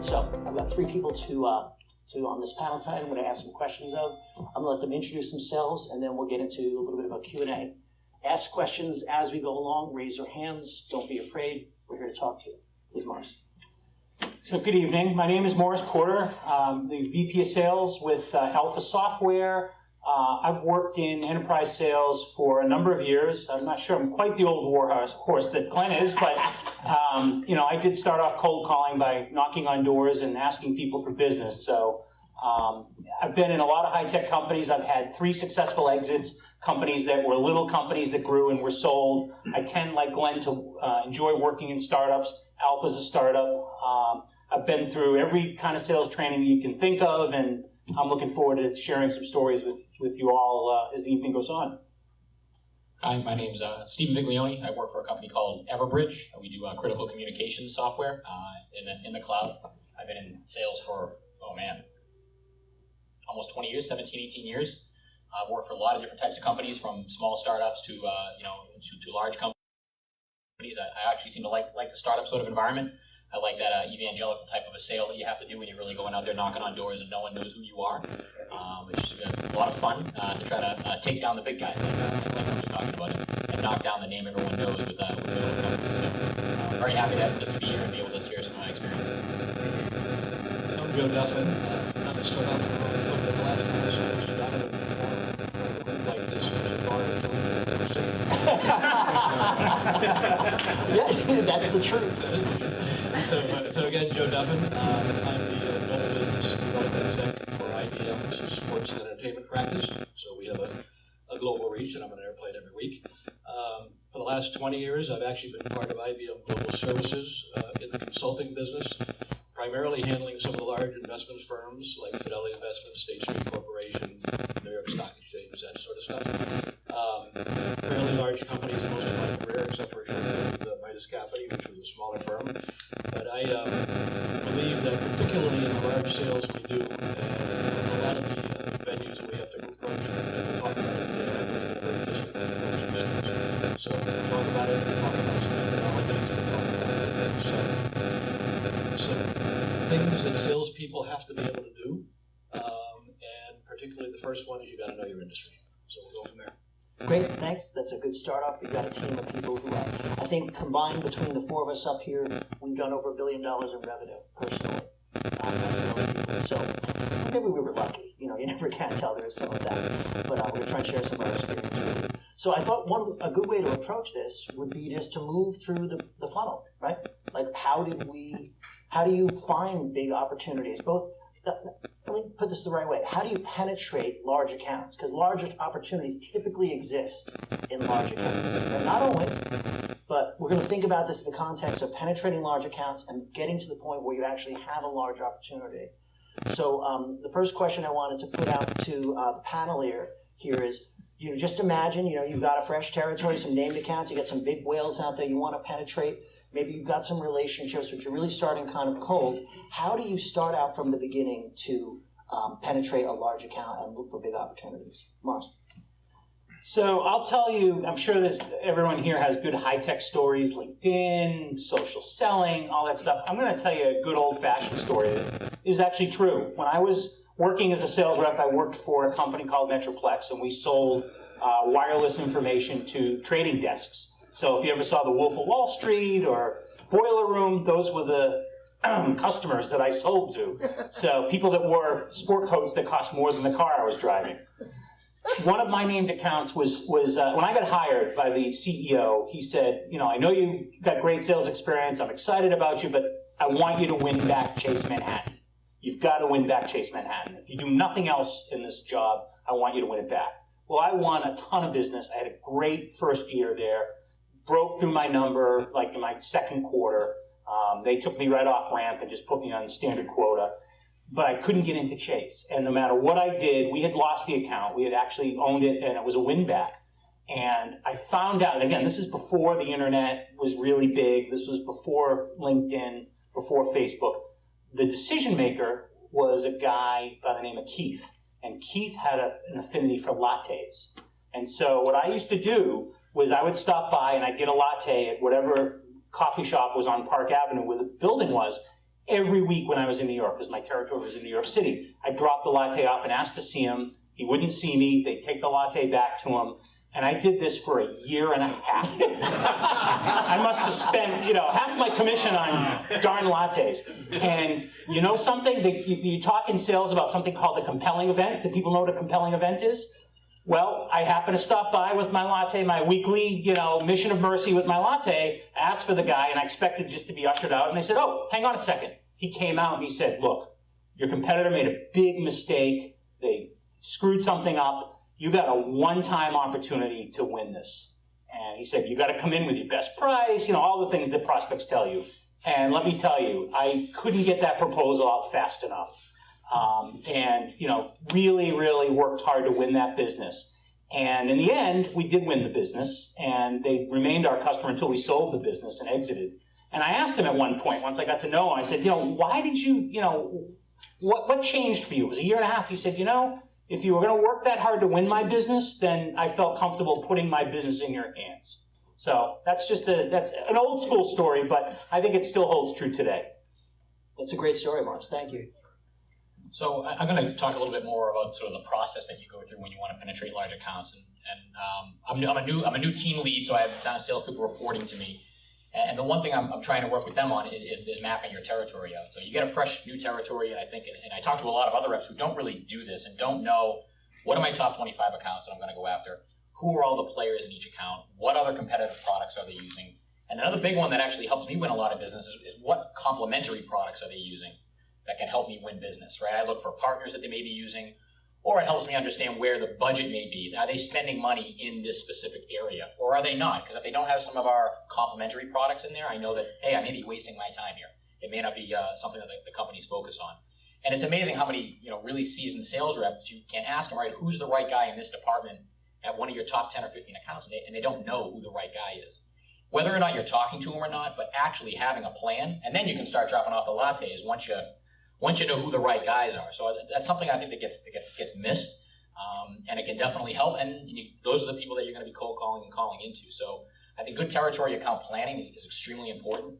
So I've got three people to on this panel tonight. I'm going to ask some questions of. I'm going to let them introduce themselves, and then we'll get into a little bit of a Q&A. Ask questions as we go along. Raise your hands. Don't be afraid. We're here to talk to you. Please, Morris. So good evening. My name is Morris Porter. I'm the VP of Sales with Alpha Software. I've worked in enterprise sales for a number of years. I'm not sure I'm quite the old war horse that Glenn is, but I did start off cold calling by knocking on doors and asking people for business. So I've been in a lot of high-tech companies. I've had 3 successful exits, companies that were little companies that grew and were sold. I tend, like Glenn, to enjoy working in startups. Alpha's a startup. I've been through every kind of sales training you can think of, and I'm looking forward to sharing some stories with you all as the evening goes on. Hi, my name's Stephen Viglione. I work for a company called Everbridge. We do critical communications software in the cloud. I've been in sales for, almost 20 years, 17, 18 years. I've worked for a lot of different types of companies, from small startups to to large companies. I actually seem to like the startup sort of environment. I like that evangelical type of a sale that you have to do when you're really going out there knocking on doors and no one knows who you are. It's just a lot of fun to try to take down the big guys, like I was talking about, and knock down the name everyone knows with the little companies. So very happy to be here and be able to share some of my experiences. So I'm Joe Duffin. I'm going to start off with the last conversation with Donovan before like this was a bar Yeah, that's the truth. So again, Joe Duffin. I'm the global business development exec for IBM's sports and entertainment practice. So we have a global reach, and I'm on an airplane every week. For the last 20 years, I've actually been part of IBM Global Services in the consulting business, primarily handling some of the large investment firms like Fidelity Investments, State Street Corporation, New York Stock Exchange, that sort of stuff. Fairly large companies most of my career, except for a short period with Midas Capital, which was a smaller firm. But I believe that particularly in the large sales we do, and a lot of the venues that we have to approach and talk about it today, I believe in a very disciplined approach. So we'll talk about it, we'll talk about some methodologies, we'll talk about some things that salespeople have to be able to do. And particularly the first one is you got to know your industry. So we'll go from there. Great, thanks. That's a good start off. We've got a team of people who I think combined between the 4 of us up here, we've done over $1 billion in revenue personally. So maybe we were lucky. You never can tell. There's some of that. But we're going to try and share some of our experience with you. So I thought a good way to approach this would be just to move through the funnel, right? Like how do you find big opportunities? Let me put this the right way. How do you penetrate large accounts? Because large opportunities typically exist in large accounts. And not always, but we're going to think about this in the context of penetrating large accounts and getting to the point where you actually have a large opportunity. So the first question I wanted to put out to the panel here is, just imagine, you've got a fresh territory, some named accounts, you got some big whales out there you want to penetrate. Maybe you've got some relationships, but you're really starting kind of cold. How do you start out from the beginning to penetrate a large account and look for big opportunities? Mars. So I'll tell you, I'm sure everyone here has good high-tech stories, LinkedIn, social selling, all that stuff. I'm going to tell you a good old-fashioned story that is actually true. When I was working as a sales rep, I worked for a company called Metroplex, and we sold wireless information to trading desks. So if you ever saw The Wolf of Wall Street or Boiler Room, those were the customers that I sold to. So people that wore sport coats that cost more than the car I was driving. One of my named accounts was when I got hired by the CEO, he said, I know you've got great sales experience, I'm excited about you, but I want you to win back Chase Manhattan. You've got to win back Chase Manhattan. If you do nothing else in this job, I want you to win it back. Well, I won a ton of business. I had a great first year there. Broke through my number like in my second quarter. They took me right off ramp and just put me on standard quota. But I couldn't get into Chase. And no matter what I did, we had lost the account. We had actually owned it, and it was a win back. And I found out, and again, this is before the internet was really big. This was before LinkedIn, before Facebook. The decision maker was a guy by the name of Keith. And Keith had an affinity for lattes. And so what I used to do was I would stop by and I'd get a latte at whatever coffee shop was on Park Avenue where the building was every week when I was in New York, because my territory was in New York City. I'd drop the latte off and ask to see him. He wouldn't see me. They'd take the latte back to him. And I did this for a year and a half. I must have spent, half my commission on darn lattes. And you know something? You talk in sales about something called a compelling event. Do people know what a compelling event is? Well, I happened to stop by with my latte, my weekly, mission of mercy with my latte, asked for the guy, and I expected just to be ushered out. And they said, oh, hang on a second. He came out and he said, look, your competitor made a big mistake. They screwed something up. You got a one-time opportunity to win this. And he said, you got to come in with your best price, all the things that prospects tell you. And let me tell you, I couldn't get that proposal out fast enough. Really, really worked hard to win that business. And in the end, we did win the business, and they remained our customer until we sold the business and exited. And I asked him at one point, once I got to know him, I said, why did you, what changed for you? It was a year and a half. He said, if you were going to work that hard to win my business, then I felt comfortable putting my business in your hands. So that's an old school story, but I think it still holds true today. That's a great story, Morris. Thank you. So I'm going to talk a little bit more about sort of the process that you go through when you want to penetrate large accounts. And I'm a new team lead, so I have a ton of salespeople reporting to me. And the one thing I'm trying to work with them on is mapping your territory out. So you get a fresh new territory, and I talk to a lot of other reps who don't really do this and don't know what are my top 25 accounts that I'm going to go after, who are all the players in each account, what other competitive products are they using. And another big one that actually helps me win a lot of business is what complementary products are they using that can help me win business, right? I look for partners that they may be using, or it helps me understand where the budget may be. Are they spending money in this specific area, or are they not? Because if they don't have some of our complementary products in there, I know that, hey, I may be wasting my time here. It may not be something that the company's focused on. And it's amazing how many really seasoned sales reps you can ask them, right, who's the right guy in this department at one of your top 10 or 15 accounts, and they don't know who the right guy is. Whether or not you're talking to them or not, but actually having a plan, and then you can start dropping off the lattes once you know who the right guys are. So that's something I think that gets missed, and it can definitely help. And those are the people that you're going to be cold calling and calling into. So I think good territory account planning is extremely important.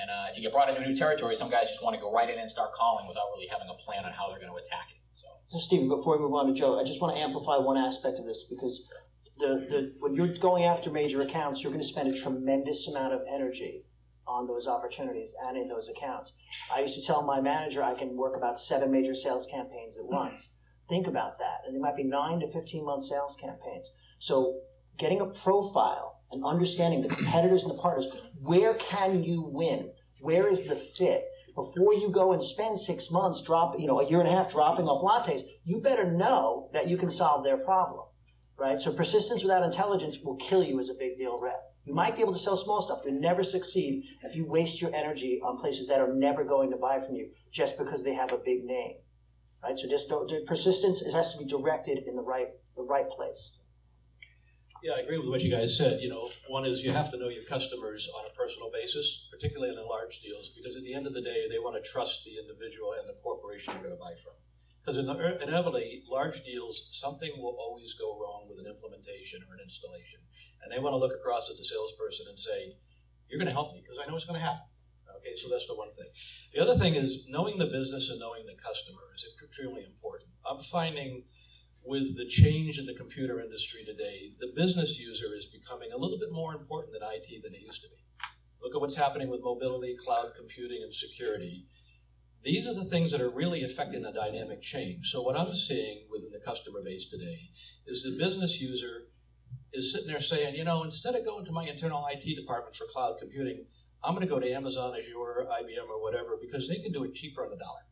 And if you get brought into a new territory, some guys just want to go right in and start calling without really having a plan on how they're going to attack it. So Stephen, before we move on to Joe, I just want to amplify one aspect of this, because when you're going after major accounts, you're going to spend a tremendous amount of energy on those opportunities and in those accounts. I used to tell my manager I can work about 7 major sales campaigns at once. Think about that. And they might be 9 to 15-month sales campaigns. So getting a profile and understanding the competitors and the partners, where can you win? Where is the fit? Before you go and spend 6 months, a year and a half dropping off lattes, you better know that you can solve their problem, right? So persistence without intelligence will kill you as a big deal rep. You might be able to sell small stuff, but never succeed if you waste your energy on places that are never going to buy from you just because they have a big name, right? So persistence has to be directed in the right place. Yeah, I agree with what you guys said. One is you have to know your customers on a personal basis, particularly in the large deals, because at the end of the day, they want to trust the individual and the corporation you're going to buy from. Because inevitably, large deals, something will always go wrong with an implementation or an installation. And they want to look across at the salesperson and say, you're going to help me because I know it's going to happen. Okay, so that's the one thing. The other thing is knowing the business and knowing the customer is extremely important. I'm finding with the change in the computer industry today, the business user is becoming a little bit more important than IT than it used to be. Look at what's happening with mobility, cloud computing, and security. These are the things that are really affecting the dynamic change. So what I'm seeing within the customer base today is the business user is sitting there saying, instead of going to my internal IT department for cloud computing, I'm going to go to Amazon, Azure, IBM, or whatever, because they can do it cheaper on the dollar.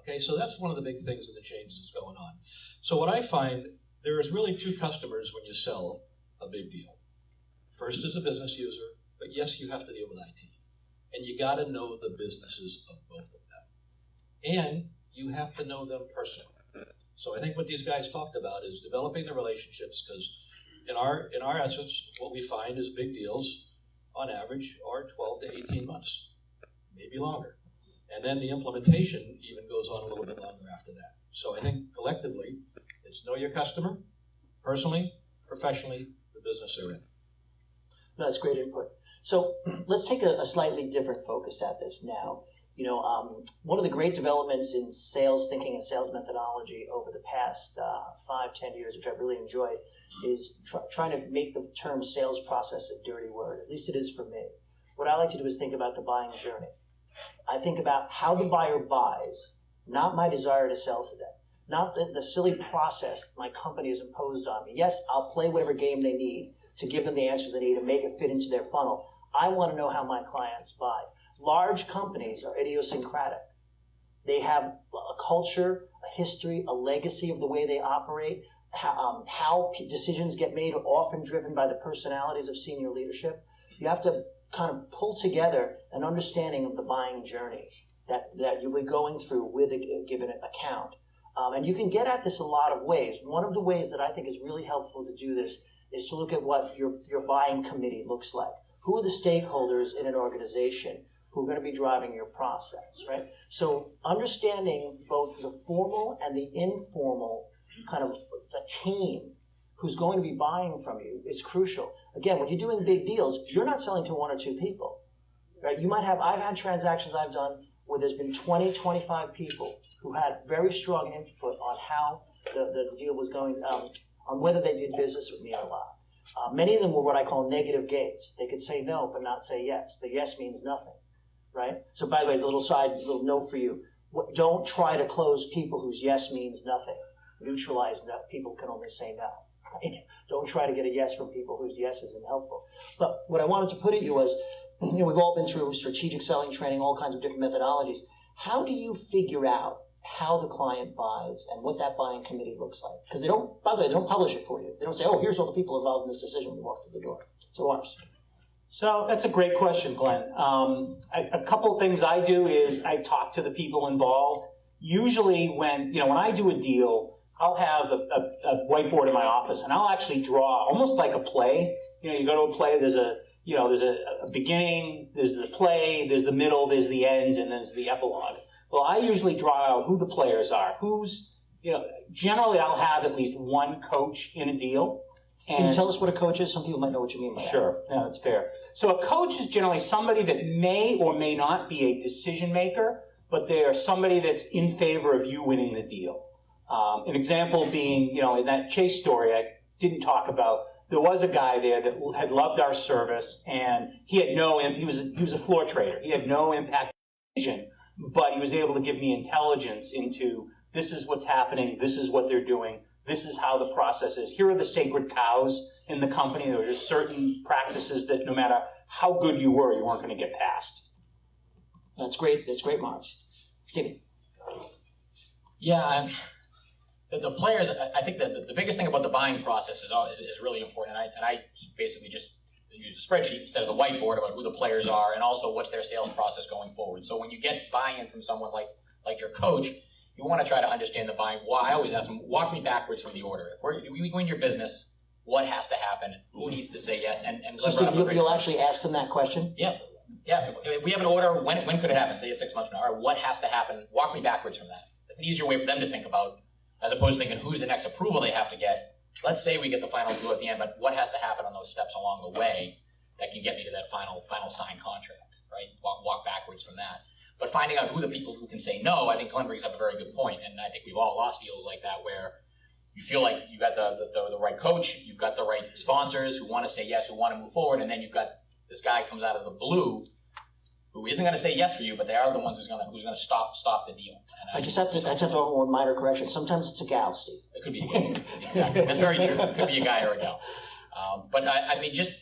Okay, so that's one of the big things in the changes that's going on. So what I find, there is really 2 customers when you sell a big deal. First is the business user, but yes, you have to deal with IT. And you got to know the businesses of both of them. And you have to know them personally. So I think what these guys talked about is developing the relationships, because in our essence, what we find is big deals, on average, are 12 to 18 months, maybe longer. And then the implementation even goes on a little bit longer after that. So I think collectively, it's know your customer, personally, professionally, the business they're in. No, that's great input. So let's take a slightly different focus at this now. One of the great developments in sales thinking and sales methodology over the past 5-10 years, which I've really enjoyed, is trying to make the term sales process a dirty word. At least it is for me. What I like to do is think about the buying journey. I think about how the buyer buys, not my desire to sell to them, not the silly process my company has imposed on me. Yes, I'll play whatever game they need to give them the answers they need and make it fit into their funnel. I want to know how my clients buy. Large companies are idiosyncratic. They have a culture, a history, a legacy of the way they operate. How decisions get made are often driven by the personalities of senior leadership. You have to kind of pull together an understanding of the buying journey that you'll be going through with a given account. And you can get at this a lot of ways. One of the ways that I think is really helpful to do this is to look at what your buying committee looks like. Who are the stakeholders in an organization who are going to be driving your process, right? So understanding both the formal and the informal kind of the team who's going to be buying from you is crucial. Again, when you're doing big deals, you're not selling to 1 or 2 people, right? You might have, I've had transactions I've done where there's been 20, 25 people who had very strong input on how the deal was going, on whether they did business with me or not. Many of them were what I call negative gates. They could say no, but not say yes. The yes means nothing, right? So by the way, little note for you. Don't try to close people whose yes means nothing. Neutralize that people can only say no. Right? Don't try to get a yes from people whose yes isn't helpful. But what I wanted to put at you was, we've all been through strategic selling training, all kinds of different methodologies. How do you figure out how the client buys and what that buying committee looks like? Because by the way, they don't publish it for you. They don't say, oh, here's all the people involved in this decision when you walk through the door. So ours. So that's a great question, Glenn. A couple of things I do is I talk to the people involved. Usually when I do a deal, I'll have a whiteboard in my office and I'll actually draw almost like a play. You go to a play, there's a beginning, there's the play, there's the middle, there's the end, and there's the epilogue. Well, I usually draw out who the players are. Generally I'll have at least one coach in a deal. Can you tell us what a coach is? Some people might know what you mean by that. Sure, yeah, that's fair. So a coach is generally somebody that may or may not be a decision maker, but they are somebody that's in favor of you winning the deal. An example being, in that Chase story I didn't talk about, there was a guy there that had loved our service, and he was a floor trader. He had no impact decision, but he was able to give me intelligence into this is what's happening, this is what they're doing, this is how the process is. Here are the sacred cows in the company. There were just certain practices that no matter how good you weren't going to get past. That's great. That's great, Mars. Stephen. Yeah, the players. I think that the biggest thing about the buying process is really important. And I basically just use a spreadsheet instead of the whiteboard about who the players are and also what's their sales process going forward. So when you get buy-in from someone like your coach, you want to try to understand the buying. Why? I always ask them, walk me backwards from the order. If we win your business, what has to happen? Who needs to say yes? And so Steve, you'll actually ask them that question? Yeah. If we have an order, when could it happen? Say it's 6 months from now. All right, what has to happen? Walk me backwards from that. It's an easier way for them to think about, as opposed to thinking who's the next approval they have to get. Let's say we get the final deal at the end, but what has to happen on those steps along the way that can get me to that final signed contract, right? Walk backwards from that. But finding out who the people who can say no, I think Glenn brings up a very good point, and I think we've all lost deals like that where you feel like you got the right coach, you've got the right sponsors who want to say yes, who want to move forward, and then you've got this guy comes out of the blue who isn't going to say yes for you, but they are the ones who's going to stop the deal. And I just have to offer one minor correction. Sometimes it's a gal, Steve. It could be a gal. Exactly. That's very true. It could be a guy or a gal. But I mean, just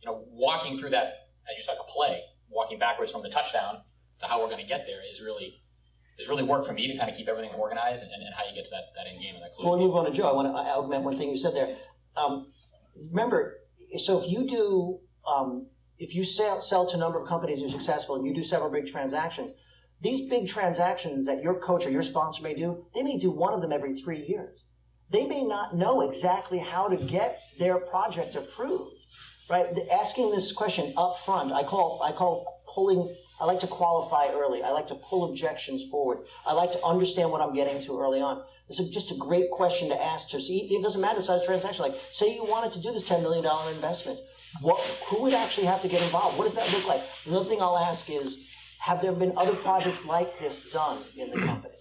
walking through that as just like a play, walking backwards from the touchdown to how we're going to get there is really work for me to kind of keep everything organized and how you get to that end game and that clue. Before we move on to Joe, I want to augment one thing you said there. Remember, so if you sell to a number of companies and you're successful and you do several big transactions, these big transactions that your coach or your sponsor may do, they may do one of them every 3 years. They may not know exactly how to get their project approved, right? Asking this question up front, I call pulling. I like to qualify early. I like to pull objections forward. I like to understand what I'm getting to early on. This is just a great question to ask to see. It doesn't matter the size of the transaction. Like, say you wanted to do this $10 million investment. who would actually have to get involved? What does that look like? Another thing I'll ask is, have there been other projects like this done in the company?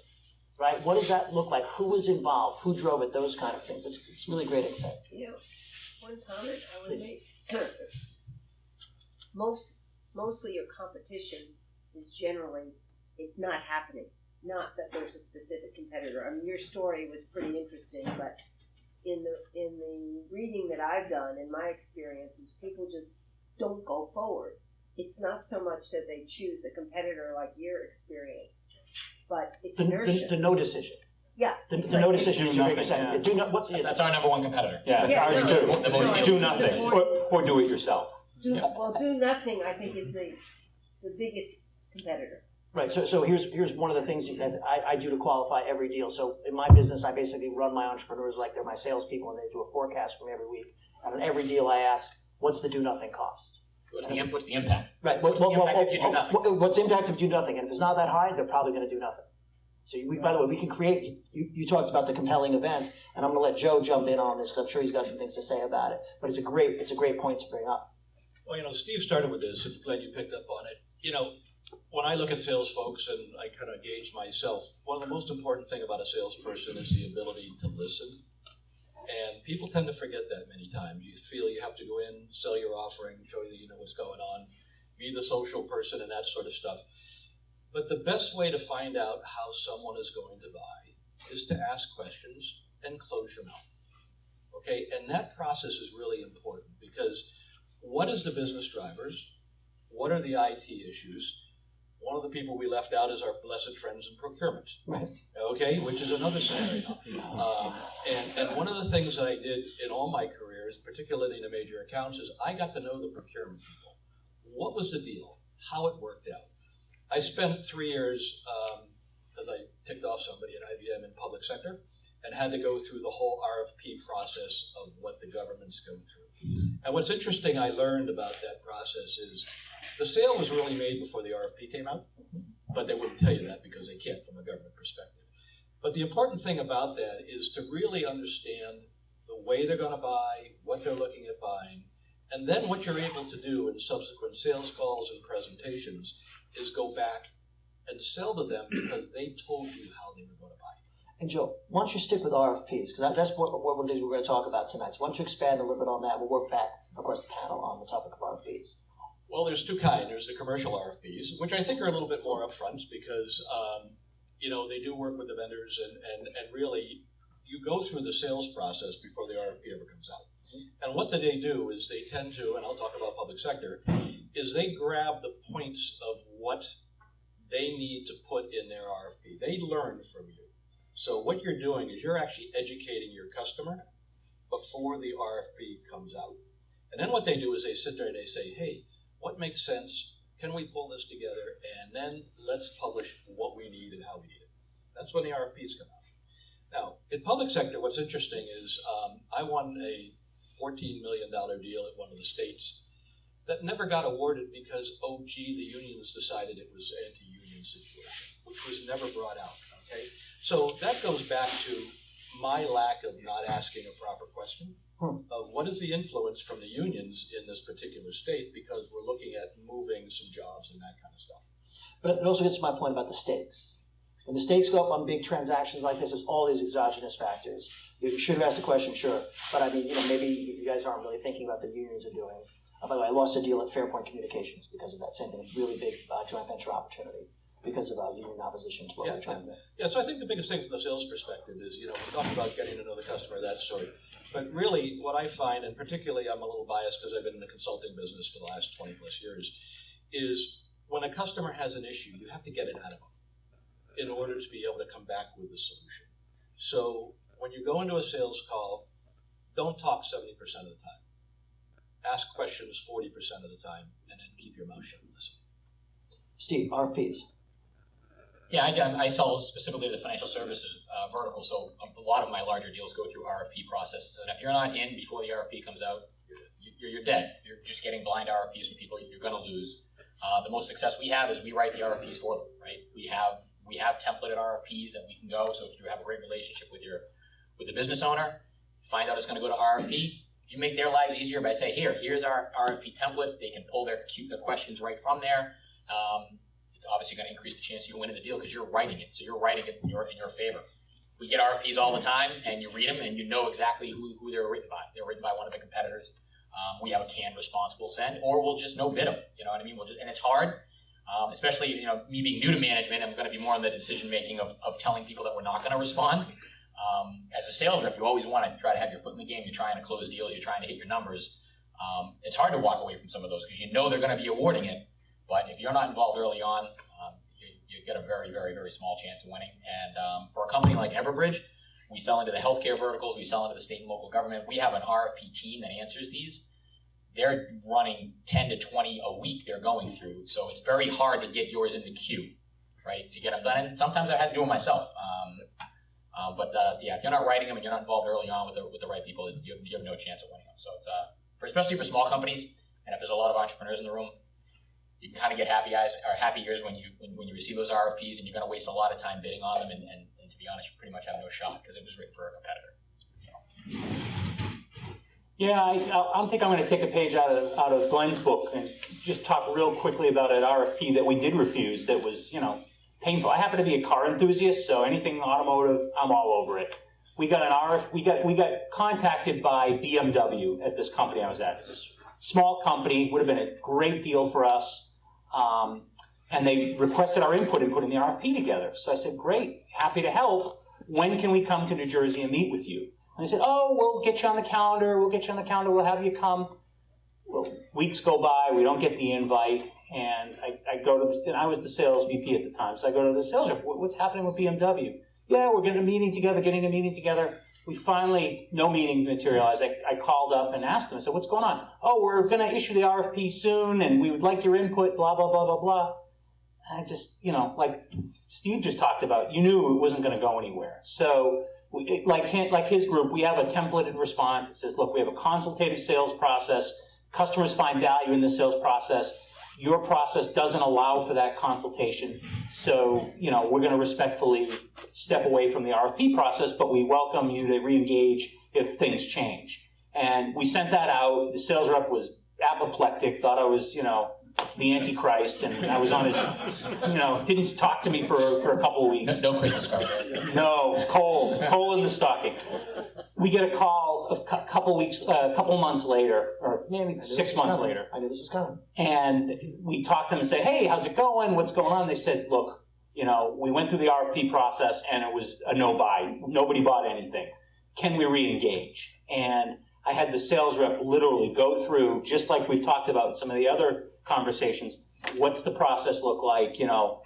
Right? What does that look like? Who was involved? Who drove it? Those kind of things. It's really great insight. You know, one comment I would make. Mostly your competition is generally it's not happening. Not that there's a specific competitor. I mean, your story was pretty interesting, but in the reading that I've done, in my experiences, people just don't go forward. It's not so much that they choose a competitor like your experience, but it's inertia. The no decision. Yeah. The no decision is your biggest nothing, enemy. Do not, what, That's our number one competitor. Yeah, Yeah, ours no, too. the most Do important. nothing, or do it yourself. Do nothing, I think, is the biggest competitor. Right. So here's one of the things that I do to qualify every deal. So in my business, I basically run my entrepreneurs like they're my salespeople, and they do a forecast for me every week. And on every deal, I ask, what's the do nothing cost? What's the impact? Right. What's the impact if you do nothing? What's the impact if you do nothing? And if it's not that high, they're probably going to do nothing. So by the way, we can create. You talked about the compelling event, and I'm going to let Joe jump in on this because I'm sure he's got some things to say about it. But it's a great point to bring up. Well, Steve started with this, and Glenn, you picked up on it. When I look at sales folks and I kind of gauge myself, one of the most important thing about a salesperson is the ability to listen. And people tend to forget that many times. You feel you have to go in, sell your offering, show you that you know what's going on, be the social person and that sort of stuff. But the best way to find out how someone is going to buy is to ask questions and close your mouth. Okay, and that process is really important because what is the business drivers? What are the IT issues? One of the people we left out is our blessed friends in procurement. Right. Okay, which is another scenario. And one of the things I did in all my careers, particularly in the major accounts, is I got to know the procurement people. What was the deal? How it worked out? I spent 3 years, as I ticked off somebody at IBM in public sector, and had to go through the whole RFP process of what the governments go through. And what's interesting I learned about that process is the sale was really made before the RFP came out, but they wouldn't tell you that because they can't from a government perspective. But the important thing about that is to really understand the way they're going to buy, what they're looking at buying, and then what you're able to do in subsequent sales calls and presentations is go back and sell to them because they told you how they were going to buy. And Joe, why don't you stick with RFPs? Because that's one of the things we're going to talk about tonight. So why don't you expand a little bit on that? We'll work back across the panel on the topic of RFPs. Well, there's two kinds. There's the commercial RFPs, which I think are a little bit more upfront because, they do work with the vendors and really you go through the sales process before the RFP ever comes out. And what they do is they tend to, and I'll talk about public sector, is they grab the points of what they need to put in their RFP. They learn from you. So what you're doing is you're actually educating your customer before the RFP comes out. And then what they do is they sit there and they say, hey, what makes sense? Can we pull this together? And then let's publish what we need and how we need it. That's when the RFPs come out. Now, in public sector, what's interesting is I won a $14 million deal at one of the states that never got awarded because, the unions decided it was an anti-union situation, which was never brought out, okay? So that goes back to my lack of not asking a proper question of what is the influence from the unions in this particular state because we're looking at moving some jobs and that kind of stuff. But it also gets to my point about the stakes. When the stakes go up on big transactions like this, there's all these exogenous factors. You should have asked the question, sure. But I mean, maybe you guys aren't really thinking about the unions are doing. By the way, I lost a deal at Fairpoint Communications because of that same thing, a really big joint venture opportunity because of union opposition to what we're trying to do. Yeah, so I think the biggest thing from the sales perspective is, we talk about getting to know the customer, that sort of. But really, what I find, and particularly I'm a little biased because I've been in the consulting business for the last 20 plus years, is when a customer has an issue, you have to get it out of them in order to be able to come back with the solution. So when you go into a sales call, don't talk 70% of the time. Ask questions 40% of the time, and then keep your mouth shut and listen. Steve, RFPs. Yeah, I sell specifically to the financial services vertical, so a lot of my larger deals go through RFP processes. And if you're not in before the RFP comes out, you're dead. You're just getting blind RFPs from people you're going to lose. The most success we have is we write the RFPs for them, right? We have templated RFPs that we can go. So if you have a great relationship with the business owner, find out it's going to go to RFP, You make their lives easier by saying, here's our RFP template. They can pull their questions right from there. It's obviously going to increase the chance you win in the deal because you're writing it. So you're writing it in your favor. We get RFPs all the time, and you read them, and you know exactly who they're written by. They're written by one of the competitors. We have a canned response we'll send, or we'll just no bid them. You know what I mean? And it's hard, especially me being new to management. I'm going to be more in the decision making of telling people that we're not going to respond. As a sales rep, you always want to try to have your foot in the game. You're trying to close deals. You're trying to hit your numbers. It's hard to walk away from some of those because you know they're going to be awarding it. But if you're not involved early on, you get a very, very, very small chance of winning. And for a company like Everbridge, we sell into the healthcare verticals. We sell into the state and local government. We have an RFP team that answers these. They're running 10 to 20 a week they're going through. So it's very hard to get yours in the queue, right, to get them done. And sometimes I had to do it myself. But if you're not writing them and you're not involved early on with the right people, you have no chance of winning them. So it's especially for small companies, and if there's a lot of entrepreneurs in the room, you can kind of get happy ears when you receive those RFPs, and you're going to waste a lot of time bidding on them. And to be honest, you pretty much have no shot because it was written for a competitor. So. Yeah, I think I'm going to take a page out of Glenn's book and just talk real quickly about an RFP that we did refuse that was, painful. I happen to be a car enthusiast, so anything automotive, I'm all over it. We got an RFP. We got contacted by BMW at this company I was at. It's a small company, would have been a great deal for us, and they requested our input in putting the RFP together. So I said, great, happy to help. When can we come to New Jersey and meet with you? And they said, we'll get you on the calendar. We'll have you come. Well, weeks go by. We don't get the invite. And I go to and I was the sales VP at the time. So I go to the sales rep. What's happening with BMW? Yeah, we're getting a meeting together. We finally, no meeting materialized. I called up and asked them. I said, what's going on? Oh, we're going to issue the RFP soon, and we would like your input, blah, blah, blah, blah, blah. And I just, like Steve just talked about, you knew it wasn't going to go anywhere. So like his group, we have a templated response that says, look, we have a consultative sales process. Customers find value in the sales process. Your process doesn't allow for that consultation. So, we're going to respectfully step away from the RFP process, but we welcome you to re-engage if things change. And we sent that out. The sales rep was apoplectic, thought I was, the Antichrist, and I was on his, didn't talk to me for a couple of weeks. No Christmas card. No, coal in the stocking. We get a call a couple months later, or maybe 6 months later. I knew this was coming. And we talked to them and say, hey, how's it going? What's going on? They said, look, we went through the RFP process and it was a no-buy. Nobody bought anything. Can we re-engage? And I had the sales rep literally go through, just like we've talked about in some of the other conversations, what's the process look like?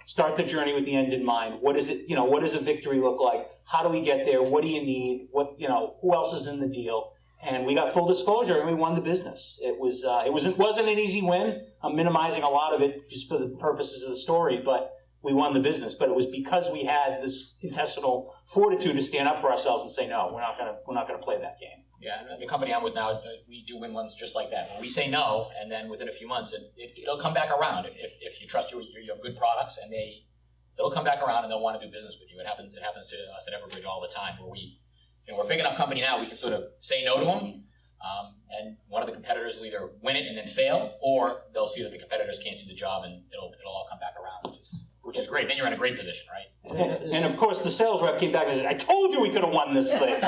Start the journey with the end in mind. What is it? What does a victory look like? How do we get there? What do you need? Who else is in the deal? And we got full disclosure, and we won the business. It wasn't an easy win. I'm minimizing a lot of it just for the purposes of the story, but we won the business. But it was because we had this intestinal fortitude to stand up for ourselves and say, no, we're not gonna play that game. Yeah, the company I'm with now, we do win ones just like that. When we say no, and then within a few months, it'll come back around. If you trust you have good products, and they'll come back around and they'll want to do business with you. It happens to us at Everbridge all the time, where we're a big enough company now, we can sort of say no to them, and one of the competitors will either win it and then fail, or they'll see that the competitors can't do the job, and it'll all come back around, which is great. Then you're in a great position, right? And of course, the sales rep came back and said, I told you we could have won this thing.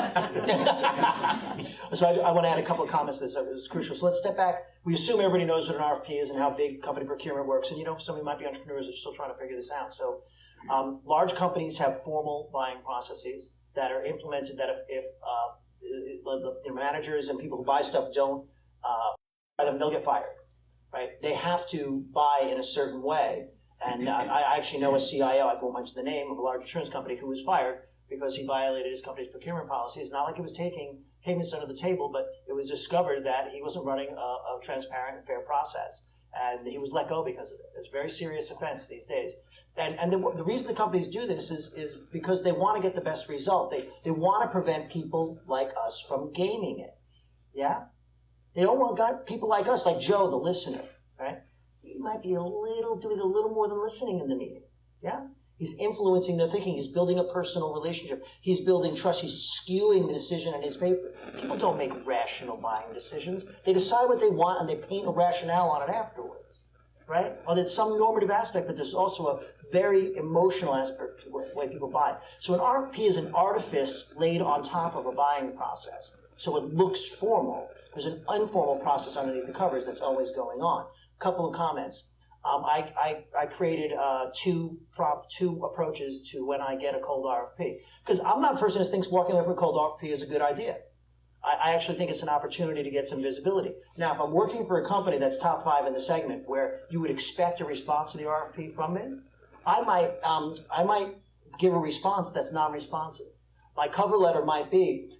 So I want to add a couple of comments to this. This is crucial. So let's step back. We assume everybody knows what an RFP is and how big company procurement works. And some of you might be entrepreneurs that are still trying to figure this out. So large companies have formal buying processes that are implemented that if the managers and people who buy stuff don't buy them, they'll get fired. Right? They have to buy in a certain way. And I actually know a CIO, I won't mention the name, of a large insurance company who was fired because he violated his company's procurement policy. It's not like he was taking payments under the table, but it was discovered that he wasn't running a transparent and fair process. And he was let go because of it. It's a very serious offense these days. And the reason the companies do this is because they want to get the best result. They want to prevent people like us from gaming it. Yeah? They don't want people like us, like Joe, the listener, right? He might be doing a little more than listening in the meeting. Yeah? He's influencing their thinking. He's building a personal relationship. He's building trust. He's skewing the decision in his favor. People don't make rational buying decisions. They decide what they want and they paint a rationale on it afterwards, right? Well, there's some normative aspect, but there's also a very emotional aspect to the way people buy. So an RFP is an artifice laid on top of a buying process. So it looks formal. There's an informal process underneath the covers that's always going on. A couple of comments. I created two approaches to when I get a cold RFP. Because I'm not a person that thinks walking away from a cold RFP is a good idea. I actually think it's an opportunity to get some visibility. Now, if I'm working for a company that's top 5 in the segment where you would expect a response to the RFP from me, I might give a response that's non-responsive. My cover letter might be,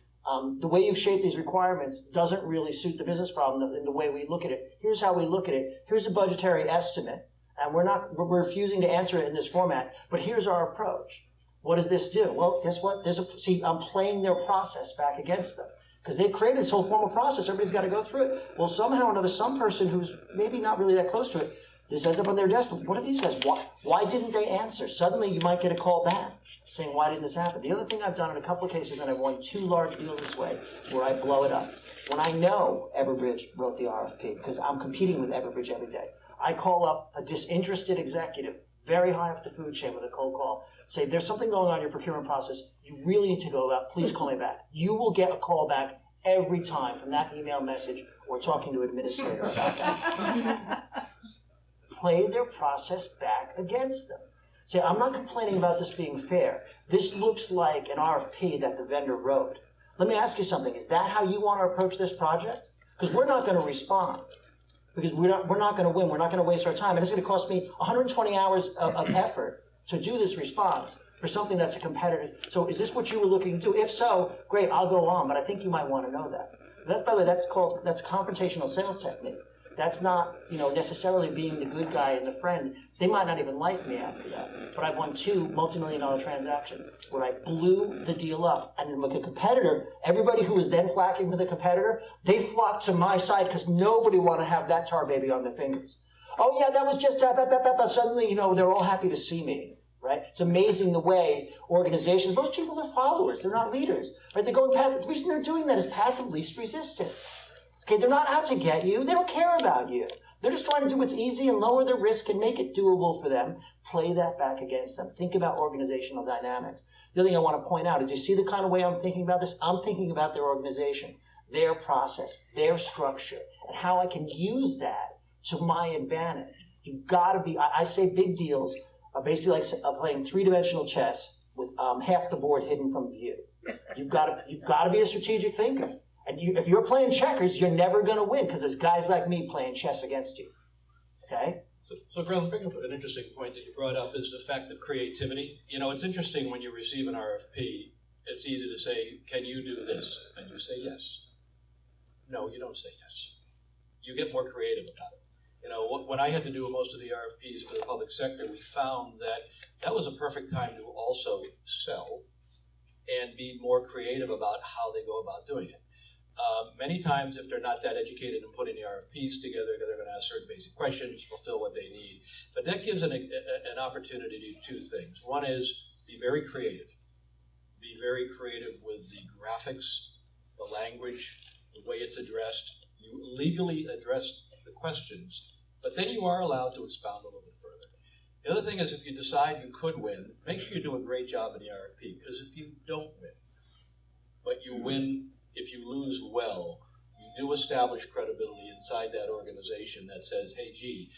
the way you've shaped these requirements doesn't really suit the business problem in the way we look at it. Here's how we look at it. Here's a budgetary estimate, and we're refusing to answer it in this format, but here's our approach. What does this do? Well, guess what? I'm playing their process back against them. Because they've created this whole formal process, everybody's got to go through it. Well, somehow or another, some person who's maybe not really that close to it, this ends up on their desk. What are these guys? Why didn't they answer? Suddenly, you might get a call back saying, why didn't this happen? The other thing I've done in a couple of cases, and I've won 2 large deals this way, is where I blow it up. When I know Everbridge wrote the RFP, because I'm competing with Everbridge every day, I call up a disinterested executive, very high up the food chain with a cold call, say, there's something going on in your procurement process. You really need to go about, please call me back. You will get a call back every time from that email message or talking to an administrator about that. Play their process back against them. Say, I'm not complaining about this being fair. This looks like an RFP that the vendor wrote. Let me ask you something. Is that how you want to approach this project? Because we're not going to respond. Because we're not going to win. We're not going to waste our time. And it's going to cost me 120 hours of effort to do this response for something that's a competitor. So is this what you were looking to do? If so, great, I'll go on. But I think you might want to know that. By the way, that's confrontational sales technique. That's not, necessarily being the good guy and the friend. They might not even like me after that. But I've won 2 multi-million-dollar transactions where I blew the deal up. And then with a competitor, everybody who was then flacking for the competitor, they flocked to my side because nobody wanted to have that tar baby on their fingers. Oh yeah, that was just suddenly, they're all happy to see me. Right? It's amazing the way organizations, most people are followers, they're not leaders. Right? They're going path, the reason they're doing that is path of least resistance. Okay, they're not out to get you. They don't care about you. They're just trying to do what's easy and lower the risk and make it doable for them. Play that back against them. Think about organizational dynamics. The other thing I want to point out is, you see the kind of way I'm thinking about this? I'm thinking about their organization, their process, their structure, and how I can use that to my advantage. You've got to be, I say big deals are basically like playing 3-dimensional chess with half the board hidden from view. You've got to be a strategic thinker. And if you're playing checkers, you're never going to win because there's guys like me playing chess against you. Okay? So Glenn, bring up an interesting point that you brought up is the fact of creativity. It's interesting when you receive an RFP, it's easy to say, can you do this? And you say yes. No, you don't say yes. You get more creative about it. When I had to do most of the RFPs for the public sector, we found that was a perfect time to also sell and be more creative about how they go about doing it. Many times, if they're not that educated in putting the RFPs together, they're going to ask certain basic questions, fulfill what they need. But that gives an opportunity to do 2 things. One is be very creative. Be very creative with the graphics, the language, the way it's addressed. You legally address the questions, but then you are allowed to expound a little bit further. The other thing is, if you decide you could win, make sure you do a great job in the RFP, because if you don't win, but you win, if you lose well, you do establish credibility inside that organization that says, hey, gee,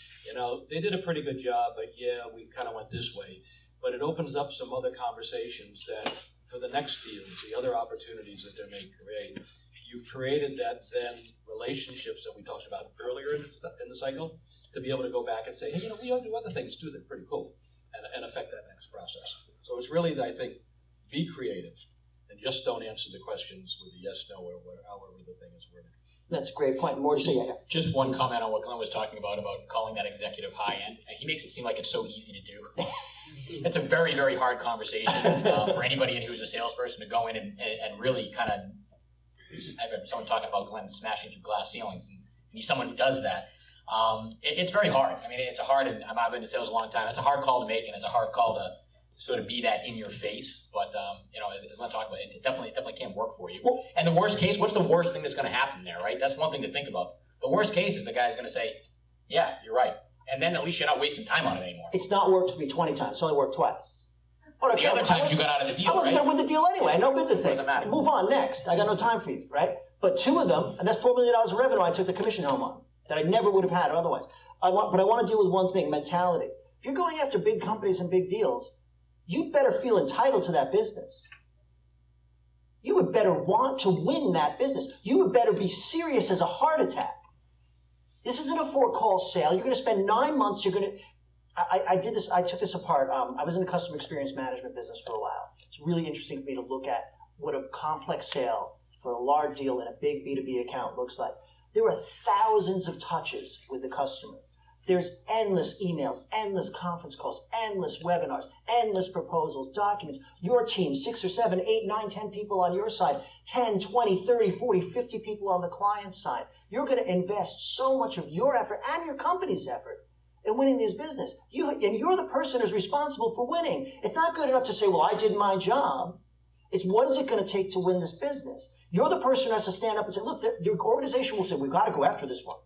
they did a pretty good job, but yeah, we kind of went this way. But it opens up some other conversations that for the next deals, the other opportunities that they may create. You've created that then relationships that we talked about earlier in the cycle to be able to go back and say, hey, we do other things too that are pretty cool and affect that next process. So it's really, I think, be creative. And just don't answer the questions with a yes, no, or however the thing is worded. That's a great point. More to say. Just one comment on what Glenn was talking about calling that executive high end. He makes it seem like it's so easy to do. It's a very, very hard conversation for anybody who's a salesperson to go in and really kind of. I've heard someone talking about Glenn smashing through glass ceilings, and he's someone who does that. It's very hard. I mean, it's a hard, and I've been in sales a long time. It's a hard call to make, and it's a hard call sort of be that in your face, but as Glenn talked about, it definitely can't work for you. Well, and the worst case, what's the worst thing that's going to happen there, right? That's one thing to think about. The worst case is the guy's going to say, yeah, you're right. And then at least you're not wasting time on it anymore. it's not worked for me 20 times. It's only worked twice. Oh, The other times you got out of the deal, I wasn't right? going to win the deal anyway. I know bid the thing. Doesn't matter. Move on, next. I got no time for you, right? But 2 of them, and that's $4 million of revenue I took the commission home on that I never would have had otherwise. But I want to deal with one thing, mentality. If you're going after big companies and big deals, you better feel entitled to that business. You would better want to win that business. You would better be serious as a heart attack. This isn't a 4-call sale. You're going to spend 9 months. I did this. I took this apart. I was in the customer experience management business for a while. It's really interesting for me to look at what a complex sale for a large deal in a big B2B account looks like. There are thousands of touches with the customer. There's endless emails, endless conference calls, endless webinars, endless proposals, documents. Your team, 6 or 7, 8, 9, 10 people on your side, 10, 20, 30, 40, 50 people on the client side. You're going to invest so much of your effort and your company's effort in winning this business. And you're the person who's responsible for winning. It's not good enough to say, well, I did my job. It's what is it going to take to win this business? You're the person who has to stand up and say, look, your organization will say, we've got to go after this one,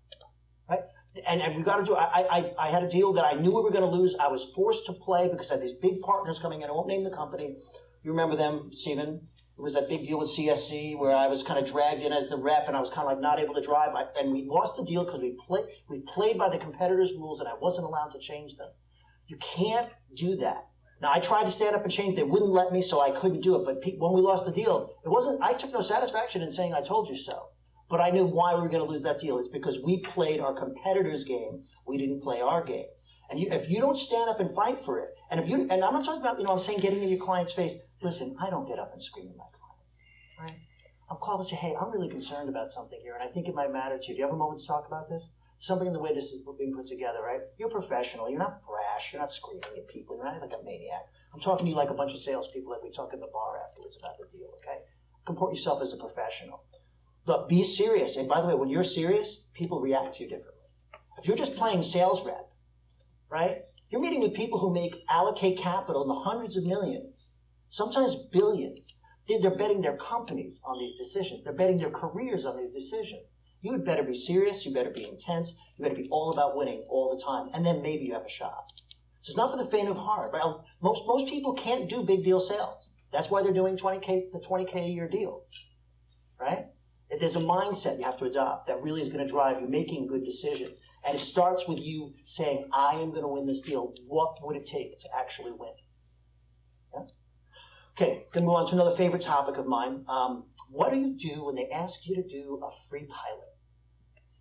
right? And we've got to do it. I had a deal that I knew we were going to lose. I was forced to play because I had these big partners coming in. I won't name the company. You remember them, Stephen? It was that big deal with CSC where I was kind of dragged in as the rep and I was kind of like not able to drive. And we lost the deal because we played by the competitors' rules and I wasn't allowed to change them. You can't do that. Now, I tried to stand up and change. They wouldn't let me, so I couldn't do it. But when we lost the deal, I took no satisfaction in saying I told you so. But I knew why we were going to lose that deal. It's because we played our competitors' game. We didn't play our game. And if you don't stand up and fight for it, and I'm not talking about, I'm saying getting in your client's face. Listen, I don't get up and scream at my clients, right? I'm called and say, hey, I'm really concerned about something here, and I think it might matter to you. Do you have a moment to talk about this? Something in the way this is being put together, right? You're professional. You're not brash. You're not screaming at people. You're not like a maniac. I'm talking to you like a bunch of salespeople like we talk in the bar afterwards about the deal, okay? Comport yourself as a professional. But be serious. And by the way, when you're serious, people react to you differently. If you're just playing sales rep, right? You're meeting with people who allocate capital in the hundreds of millions, sometimes billions. They're betting their companies on these decisions. They're betting their careers on these decisions. You would better be serious. You better be intense. You better be all about winning all the time. And then maybe you have a shot. So it's not for the faint of heart. Right? Most people can't do big deal sales. That's why they're doing the 20K a year deals, right? There's a mindset you have to adopt that really is going to drive you making good decisions. And it starts with you saying, I am going to win this deal. What would it take to actually win? Yeah? Okay, going to move on to another favorite topic of mine. What do you do when they ask you to do a free pilot?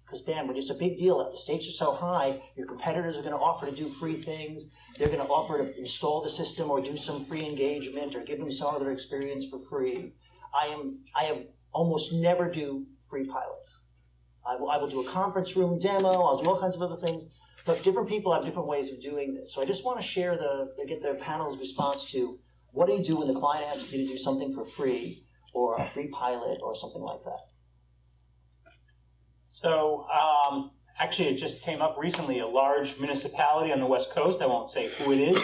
Because, man, when it's a big deal, if the stakes are so high, your competitors are going to offer to do free things. They're going to offer to install the system or do some free engagement or give them some other experience for free. I have almost never do free pilots. I will do a conference room demo. I'll do all kinds of other things. But different people have different ways of doing this. So I just want to share get the panel's response to what do you do when the client asks you to do something for free or a free pilot or something like that? So actually, it just came up recently. A large municipality on the West Coast, I won't say who it is,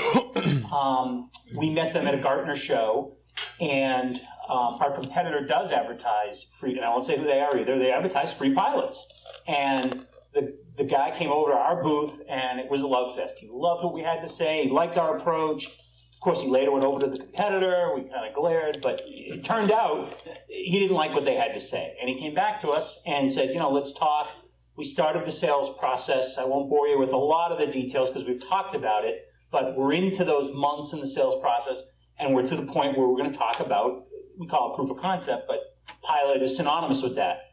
we met them at a Gartner show, and our competitor does advertise free, and I won't say who they are either, they advertise free pilots. And the guy came over to our booth, and it was a love fest. He loved what we had to say. He liked our approach. Of course, he later went over to the competitor. We kind of glared, but it turned out he didn't like what they had to say. And he came back to us and said, let's talk. We started the sales process. I won't bore you with a lot of the details because we've talked about it, but we're into those months in the sales process, and we're to the point where we're going to talk about, we call it proof of concept, but pilot is synonymous with that.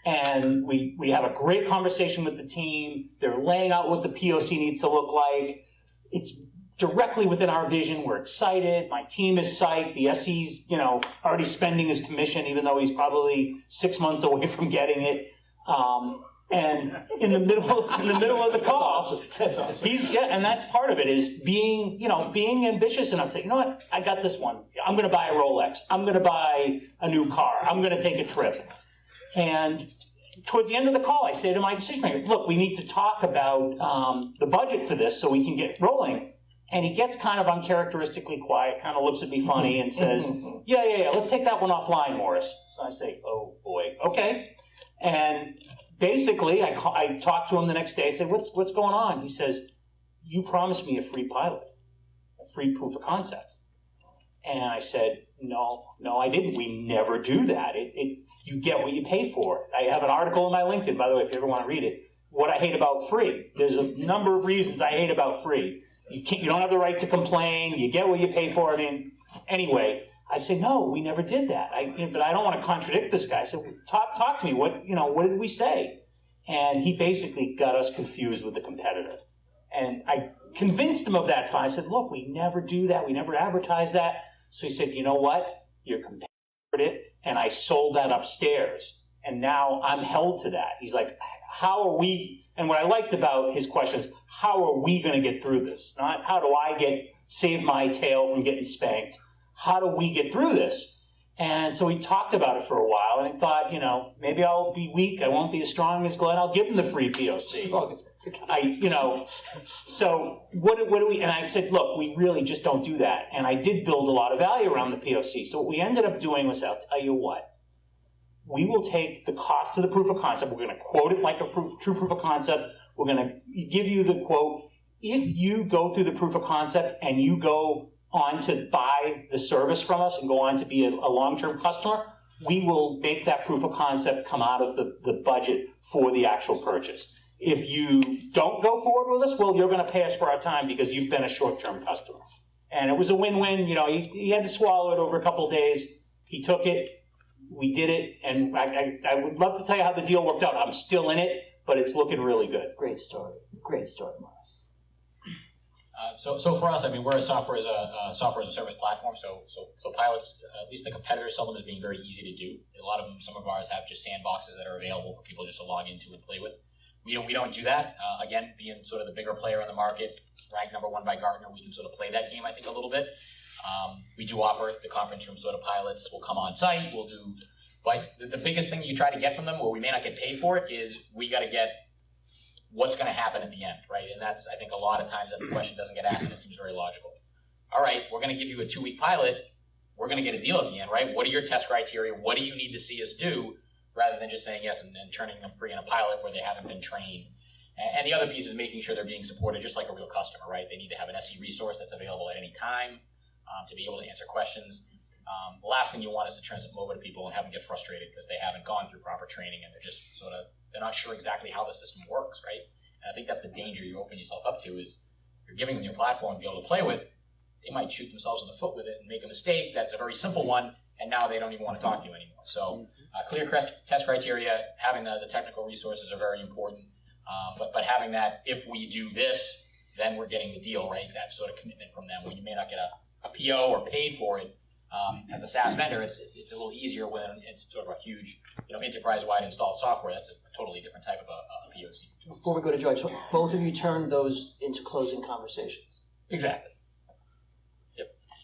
And we have a great conversation with the team. They're laying out what the POC needs to look like. It's directly within our vision. We're excited. My team is psyched. The SE's, already spending his commission, even though he's probably 6 months away from getting it. And in the middle of the call, That's awesome. and that's part of it is being ambitious enough to say, you know what, I got this one. I'm going to buy a Rolex. I'm going to buy a new car. I'm going to take a trip. And towards the end of the call, I say to my decision maker, look, we need to talk about the budget for this so we can get rolling. And he gets kind of uncharacteristically quiet, kind of looks at me funny and says, yeah, let's take that one offline, Morris. So I say, oh boy, okay. And basically, I talked to him the next day. I said, what's going on? He says, you promised me a free pilot, a free proof of concept. And I said, no, I didn't. We never do that. You get what you pay for. I have an article on my LinkedIn, by the way, if you ever want to read it, what I hate about free. There's a number of reasons I hate about free. You don't have the right to complain. You get what you pay for. I mean, anyway, I said, no, we never did that. But I don't want to contradict this guy. I said, talk to me. What did we say? And he basically got us confused with the competitor. And I convinced him of that. I said, look, we never do that. We never advertise that. So he said, you know what? Your competitor did it, and I sold that upstairs. And now I'm held to that. He's like, how are we? And what I liked about his question is, how are we going to get through this? Not how do I save my tail from getting spanked? How do we get through this? And so we talked about it for a while, and I thought, maybe I'll be weak. I won't be as strong as Glenn. I'll give him the free POC. So what do we, and I said, look, we really just don't do that. And I did build a lot of value around the POC. So what we ended up doing was, I'll tell you what, we will take the cost of the proof of concept. We're going to quote it like a true proof of concept. We're going to give you the quote. If you go through the proof of concept and you go on to buy the service from us and go on to be a long-term customer, we will make that proof of concept come out of the budget for the actual purchase. If you don't go forward with us, well, you're going to pay us for our time because you've been a short-term customer. And it was a win-win. He had to swallow it over a couple of days. He took it. We did it. And I would love to tell you how the deal worked out. I'm still in it, but it's looking really good. Great story, Morris. So for us, I mean, we're a software as a service platform. So pilots, at least the competitors, sell them as being very easy to do. A lot of them, some of ours have just sandboxes that are available for people just to log into and play with. We don't do that. Again, being sort of the bigger player in the market, ranked number 1 by Gartner, we can sort of play that game, I think, a little bit. We do offer the conference room sort of pilots. We'll come on site. We'll do, but the biggest thing you try to get from them, where we may not get paid for it, is we got to get what's going to happen at the end, right? And that's, I think, a lot of times that the question doesn't get asked, and it seems very logical. All right, we're going to give you a 2-week pilot. We're going to get a deal at the end, right? What are your test criteria? What do you need to see us do? Rather than just saying yes and then turning them free in a pilot where they haven't been trained. And the other piece is making sure they're being supported just like a real customer, right? They need to have an SE resource that's available at any time to be able to answer questions. The last thing you want is to transmit them over to people and have them get frustrated because they haven't gone through proper training and they're not sure exactly how the system works, right? And I think that's the danger you open yourself up to is you're giving them your platform to be able to play with. They might shoot themselves in the foot with it and make a mistake. That's a very simple one, and now they don't even want to talk to you anymore. So clear test criteria, having the technical resources are very important. But having that, if we do this, then we're getting the deal, right? That sort of commitment from them. When you may not get a PO or paid for it, as a SaaS vendor, it's a little easier when it's sort of a huge, enterprise-wide installed software. That's a totally different type of a POC. Before we go to George, so both of you turned those into closing conversations. Exactly.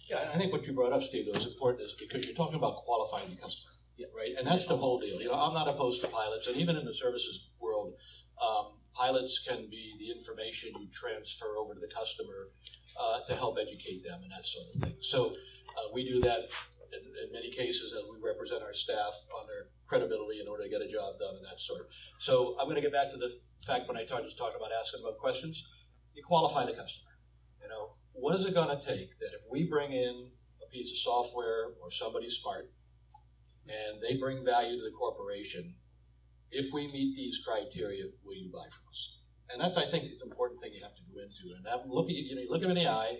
Yeah, I think what you brought up, Steve, though, is important is because you're talking about qualifying the customer, right? And that's the whole deal. I'm not opposed to pilots, and even in the services world, pilots can be the information you transfer over to the customer to help educate them and that sort of thing. So we do that in many cases, and we represent our staff on their credibility in order to get a job done and that sort of. So I'm going to get back to the fact when I was talking about asking about questions, you qualify the customer. What is it going to take that if we bring in a piece of software or somebody smart and they bring value to the corporation, if we meet these criteria, will you buy from us? And that's, I think, an important thing you have to go into. And look them in the eye,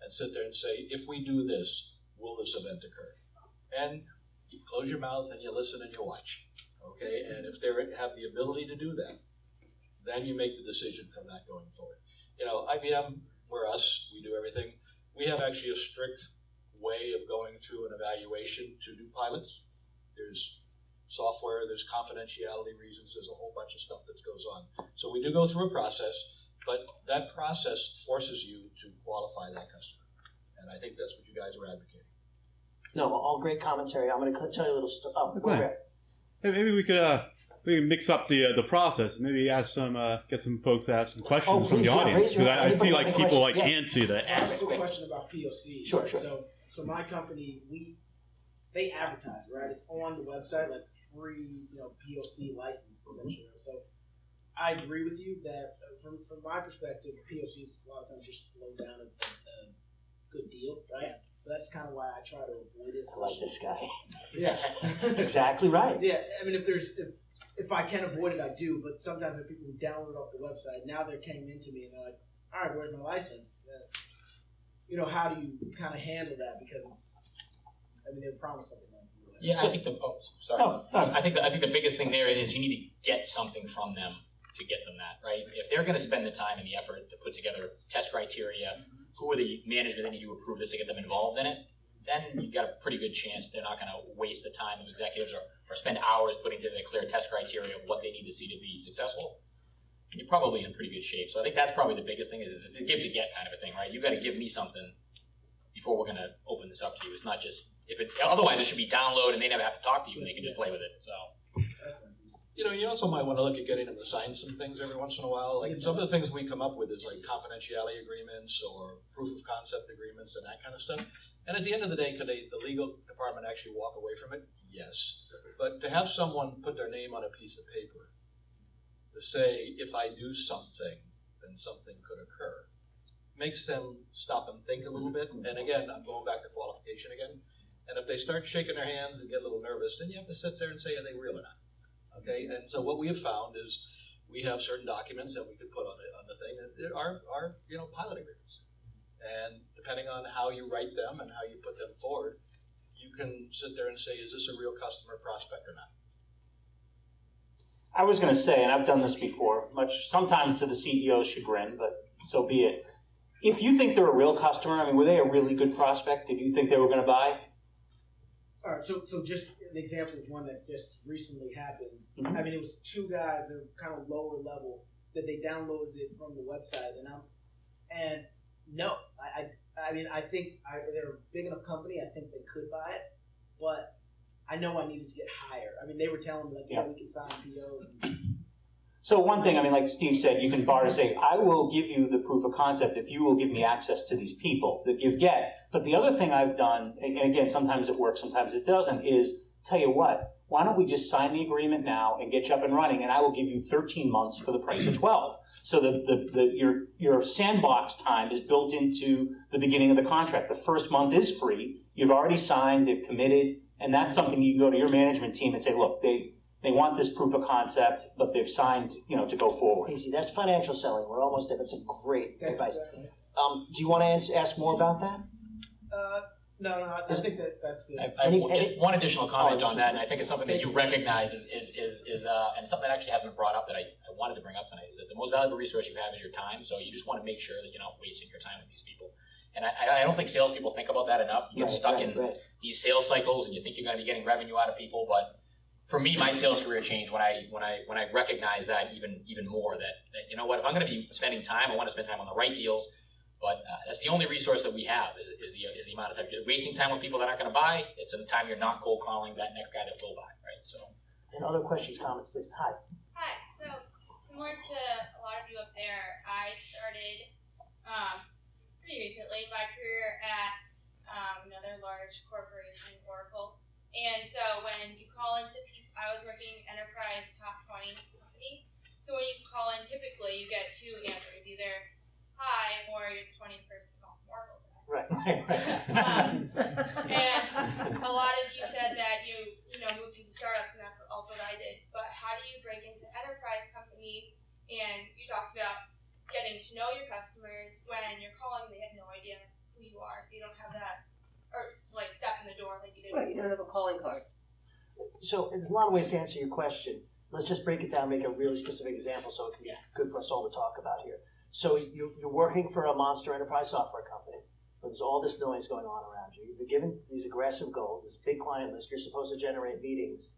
and sit there and say, if we do this, will this event occur? And you close your mouth and you listen and you watch. Okay? And if they have the ability to do that, then you make the decision from that going forward. IBM, we're us, we do everything. We have actually a strict way of going through an evaluation to do pilots. There's software, there's confidentiality reasons, there's a whole bunch of stuff that goes on. So we do go through a process, but that process forces you to qualify that customer. And I think that's what you guys are advocating. No, all great commentary. I'm going to tell you a little Maybe we could we can mix up the process. Maybe ask some get some folks to ask some questions from please, the yeah, audience, raise your because I hand. see Anybody like have any people like questions? antsy to I have ask. a quick question about POC. Sure, sure. So my company, they advertise, right? It's on the website, like free, POC license, essentially. So I agree with you that from my perspective, POC is a lot of times just slow down a good deal, right? So that's kind of why I try to avoid it. I like this guy. Yeah, That's exactly right. Yeah, I mean, if I can avoid it, I do. But sometimes if people download off the website, now they're came into me and they're like, "All right, where's my license?" How do you kind of handle that? Because they promise something like that. Yeah, I think I think the biggest thing there is you need to get something from them to get them that, right? If they're going to spend the time and the effort to put together test criteria, who are the management that need to approve this to get them involved in it, then you've got a pretty good chance they're not going to waste the time of executives or spend hours putting together a clear test criteria of what they need to see to be successful. And you're probably in pretty good shape. So I think that's probably the biggest thing is it's a give to get kind of a thing, right? You've got to give me something before we're going to open this up to you. It's not just, otherwise it should be download and they never have to talk to you and they can just play with it. So. You also might want to look at getting them to sign some things every once in a while. Like some of the things we come up with is like confidentiality agreements or proof of concept agreements and that kind of stuff. And at the end of the day, could the legal department actually walk away from it? Yes. But to have someone put their name on a piece of paper to say, if I do something, then something could occur, makes them stop and think a little bit. And again, I'm going back to qualification again. And if they start shaking their hands and get a little nervous, then you have to sit there and say, are they real or not? Okay, and so what we have found is we have certain documents that we could put on the thing that are pilot agreements, and depending on how you write them and how you put them forward, you can sit there and say, is this a real customer prospect or not? I was going to say, and I've done this before, sometimes to the CEO's chagrin, but so be it. If you think they're a real customer, were they a really good prospect? Did you think they were going to buy? All right, so just an example of one that just recently happened. Mm-hmm. It was two guys that were kind of lower level that they downloaded it from the website, I think they're a big enough company. I think they could buy it, but I know I needed to get higher. They were telling me we can sign POs. So one thing, like Steve said, you can bar to say, I will give you the proof of concept if you will give me access to these people, the give-get. But the other thing I've done, and again, sometimes it works, sometimes it doesn't, is tell you what, why don't we just sign the agreement now and get you up and running, and I will give you 13 months for the price of 12. So your sandbox time is built into the beginning of the contract. The first month is free. You've already signed, they've committed, and that's something you can go to your management team and say, look, they want this proof of concept, but they've signed, to go forward. Easy. That's financial selling. We're almost there. That's a great advice. Do you want to ask more about that? No, I think that's good. I just one additional comment on that, and I think it's something that you recognize is and something that actually hasn't been brought up that I wanted to bring up tonight, is that the most valuable resource you have is your time, so you just want to make sure that you're not wasting your time with these people. And I don't think salespeople think about that enough. You get stuck in these sales cycles, and you think you're going to be getting revenue out of people, but for me, my sales career changed when I recognized that even more, that if I'm going to be spending time, I want to spend time on the right deals. But that's the only resource that we have is the amount of time. You're wasting time with people that aren't going to buy. It's the time you're not cold calling that next guy that will buy, right? So. And other questions, comments, please. Hi. Hi. So similar to a lot of you up there, I started pretty recently my career at another large corporation, Oracle. And so when you call into people, I was working enterprise top 20 companies. So when you call in, typically you get two answers, either hi, or you're the 20th person to call from Oracle today. Right. And a lot of you said that you moved into startups, and that's also what I did. But how do you break into enterprise companies? And you talked about getting to know your customers when you're calling, they have no idea who you are, so you don't have that, or step in the door like you did. Right, you don't have a calling card. So there's a lot of ways to answer your question. Let's just break it down, make a really specific example so it can be good for us all to talk about here. So you're working for a monster enterprise software company. There's all this noise going on around you. You've been given these aggressive goals, this big client list. You're supposed to generate meetings.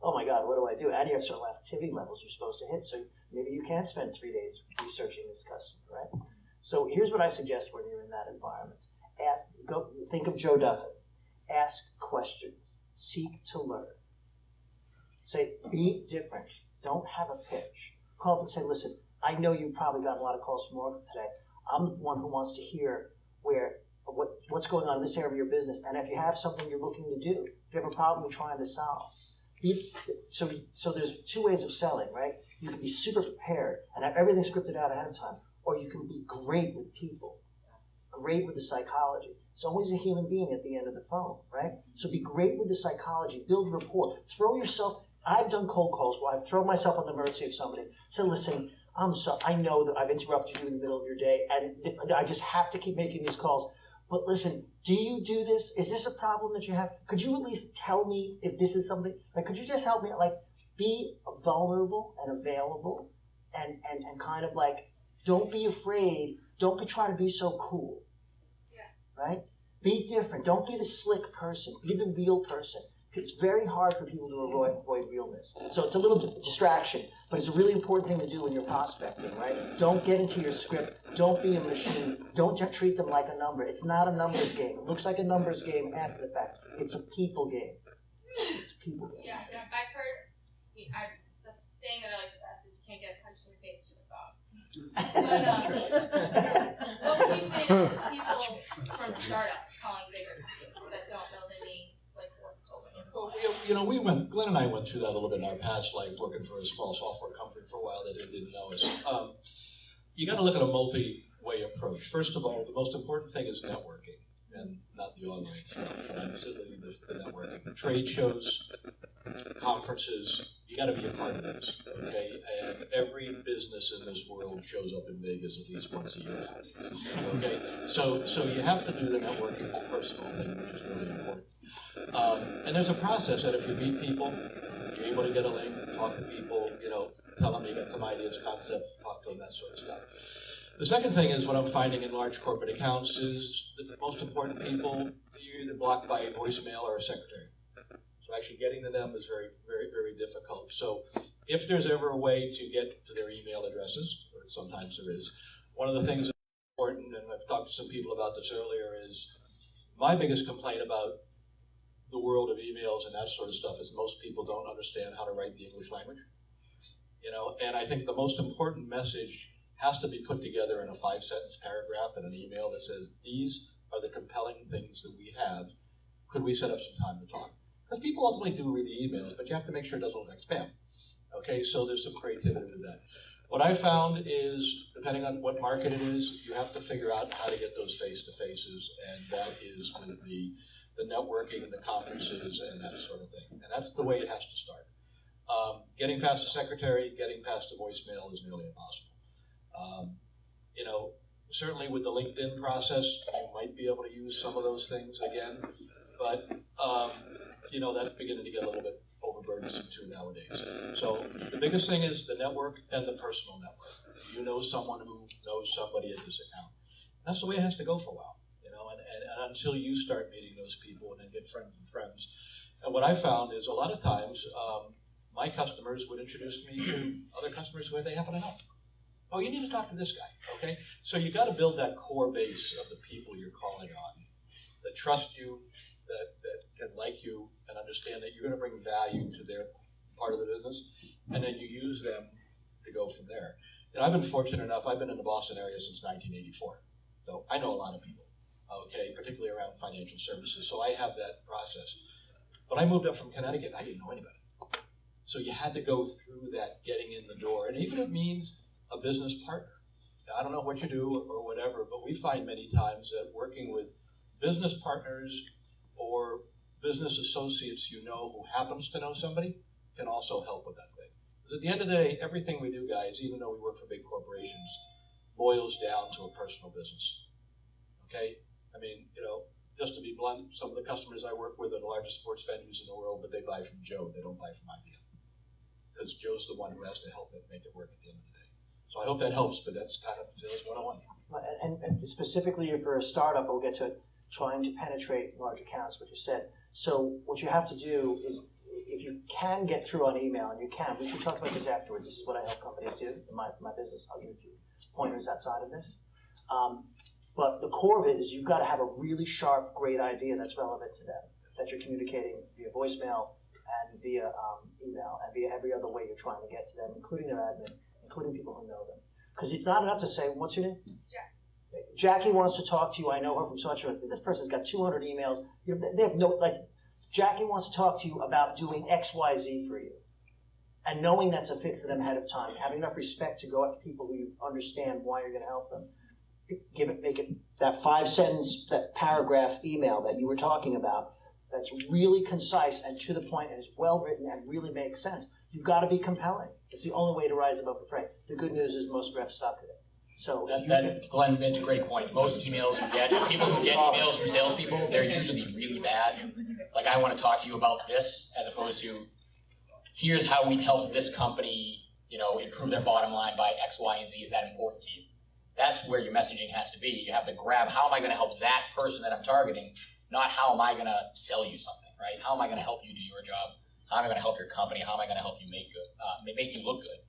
Oh my God, what do I do? And you have certain activity levels you're supposed to hit. So maybe you can't spend 3 days researching this customer, right? So here's what I suggest when you're in that environment. Think of Joe Duffin. Ask questions. Seek to learn. Say, be different. Don't have a pitch. Call up and say, listen, I know you've probably gotten a lot of calls from Oracle today. I'm the one who wants to hear what's going on in this area of your business, and if you have something you're looking to do, if you have a problem you're trying to solve. So there's two ways of selling, right? You can be super prepared and have everything scripted out ahead of time, or you can be great with people, great with the psychology. It's always a human being at the end of the phone, right? So be great with the psychology, build rapport, throw yourself. I've done cold calls where I've thrown myself on the mercy of somebody. Say, listen, I'm sorry, I know that I've interrupted you in the middle of your day, and I just have to keep making these calls. But listen, do you do this? Is this a problem that you have? Could you at least tell me if this is something? Like, could you just help me? Like, be vulnerable and available, and kind of like, don't be afraid. Don't be trying to be so cool. Yeah. Right? Be different. Don't be the slick person. Be the real person. It's very hard for people to avoid realness. So it's a little distraction, but it's a really important thing to do when you're prospecting, right? Don't get into your script. Don't be a machine. Don't just treat them like a number. It's not a numbers game. It looks like a numbers game after the fact. It's a people game. It's a people game. Yeah, I've heard, the saying that I like the best is you can't get punched in the face with a dog. But, what would you say to people from startups calling bigger companies that don't build any Well, Glenn and I went through that a little bit in our past life, working for a small software company for a while that didn't know us. You got to look at a multi-way approach. First of all, the most important thing is networking, and not the online stuff, but simply the networking. Trade shows, conferences, you got to be a part of those, okay? And every business in this world shows up in Vegas at least once a year nowadays, okay? So you have to do the networking, the personal thing, which is really important. And there's a process that if you meet people, you're able to get a link, talk to people, tell them you got some ideas, concept, talk to them, that sort of stuff. The second thing is what I'm finding in large corporate accounts is that the most important people, you're either blocked by a voicemail or a secretary. So actually getting to them is very, very, very difficult. So if there's ever a way to get to their email addresses, or sometimes there is, one of the things that's important, and I've talked to some people about this earlier, is my biggest complaint about the world of emails and that sort of stuff is most people don't understand how to write the English language. And I think the most important message has to be put together in a 5-sentence paragraph in an email that says, these are the compelling things that we have. Could we set up some time to talk? Because people ultimately do read the emails, but you have to make sure it doesn't look like spam. Okay, so there's some creativity to that. What I found is, depending on what market it is, you have to figure out how to get those face-to-faces, and that is with the networking, the conferences, and that sort of thing. And that's the way it has to start. Getting past the secretary, getting past the voicemail is nearly impossible. Certainly with the LinkedIn process, you might be able to use some of those things again, but that's beginning to get a little bit overburdensome too nowadays. So the biggest thing is the network and the personal network. You know someone who knows somebody at this account. That's the way it has to go for a while, and until you start meeting those people and then get friends and friends. And what I found is a lot of times my customers would introduce me to other customers who they happen to know. Oh, you need to talk to this guy, okay? So you got to build that core base of the people you're calling on that trust you, that can like you, and understand that you're going to bring value to their part of the business, and then you use them to go from there. I've been fortunate enough, I've been in the Boston area since 1984, so I know a lot of people, okay, particularly around financial services, so I have that process. When I moved up from Connecticut, I didn't know anybody. So you had to go through that getting in the door, and even if it means a business partner. Now, I don't know what you do or whatever, but we find many times that working with business partners or business associates who happens to know somebody can also help with that thing. Because at the end of the day, everything we do, guys, even though we work for big corporations, boils down to a personal business. Okay? I mean, just to be blunt, some of the customers I work with are the largest sports venues in the world, but they buy from Joe. They don't buy from IBM. Because Joe's the one who has to help it make it work at the end of the day. So I hope that helps, but that's kind of sales 101. And specifically for a startup, we'll get to trying to penetrate large accounts, what you said. So what you have to do is, if you can get through on email, and you can, we should talk about this afterwards. This is what I help companies do in my business. I'll give you pointers outside of this. But the core of it is you've got to have a really sharp, great idea that's relevant to them, that you're communicating via voicemail, and via email and via every other way you're trying to get to them, including their admin, including people who know them. Because it's not enough to say, what's your name? Jackie wants to talk to you. I know her from such and such. This person's got 200 emails. They have no, like, Jackie wants to talk to you about doing X, Y, Z for you. And knowing that's a fit for them ahead of time, having enough respect to go after people who you understand why you're going to help them. Make it that 5-sentence, that paragraph email that you were talking about, that's really concise and to the point and is well written and really makes sense. You've got to be compelling. It's the only way to rise above the fray. The good news is most reps suck at it. So Glenn makes a great point. Most emails you get, people who get emails from salespeople, they're usually really bad. Like, I want to talk to you about this, as opposed to, here's how we've helped this company, improve their bottom line by X, Y, and Z. Is that important to you? That's where your messaging has to be. You have to grab, how am I going to help that person that I'm targeting, not how am I going to sell you something, right? How am I going to help you do your job? How am I going to help your company? How am I going to help you make you look good?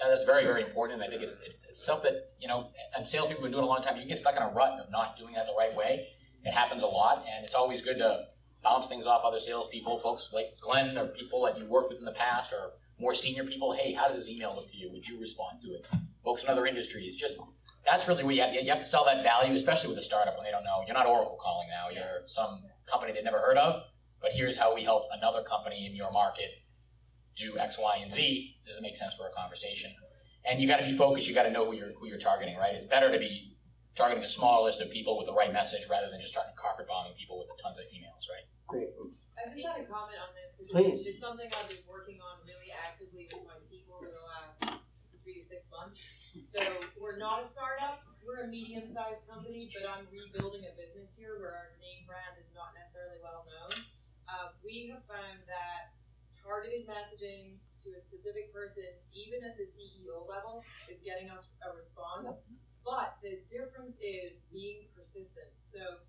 That's very, very important, and I think it's stuff that, and salespeople have been doing a long time. You get stuck in a rut of not doing that the right way. It happens a lot, and it's always good to bounce things off other salespeople, folks like Glenn, or people that you worked with in the past, or more senior people. Hey, how does this email look to you? Would you respond to it? Folks in other industries, just that's really where you have to sell that value, especially with a startup when they don't know. You're not Oracle calling now. You're some company they've never heard of, but here's how we help another company in your market do X, Y, and Z. Does it make sense for a conversation? And you got to be focused. You got to know who you're targeting, right? It's better to be targeting a small list of people with the right message rather than just starting carpet bombing people with tons of emails, right? great. I just had a comment on this because Please. it's something I've been working on really actively with my people over the last 3 to 6 months. So we're not a startup, we're a medium-sized company, but I'm rebuilding a business here where our name brand is not necessarily well known. We have found that targeted messaging to a specific person, even at the CEO level, is getting us a response. Yep. But the difference is being persistent. So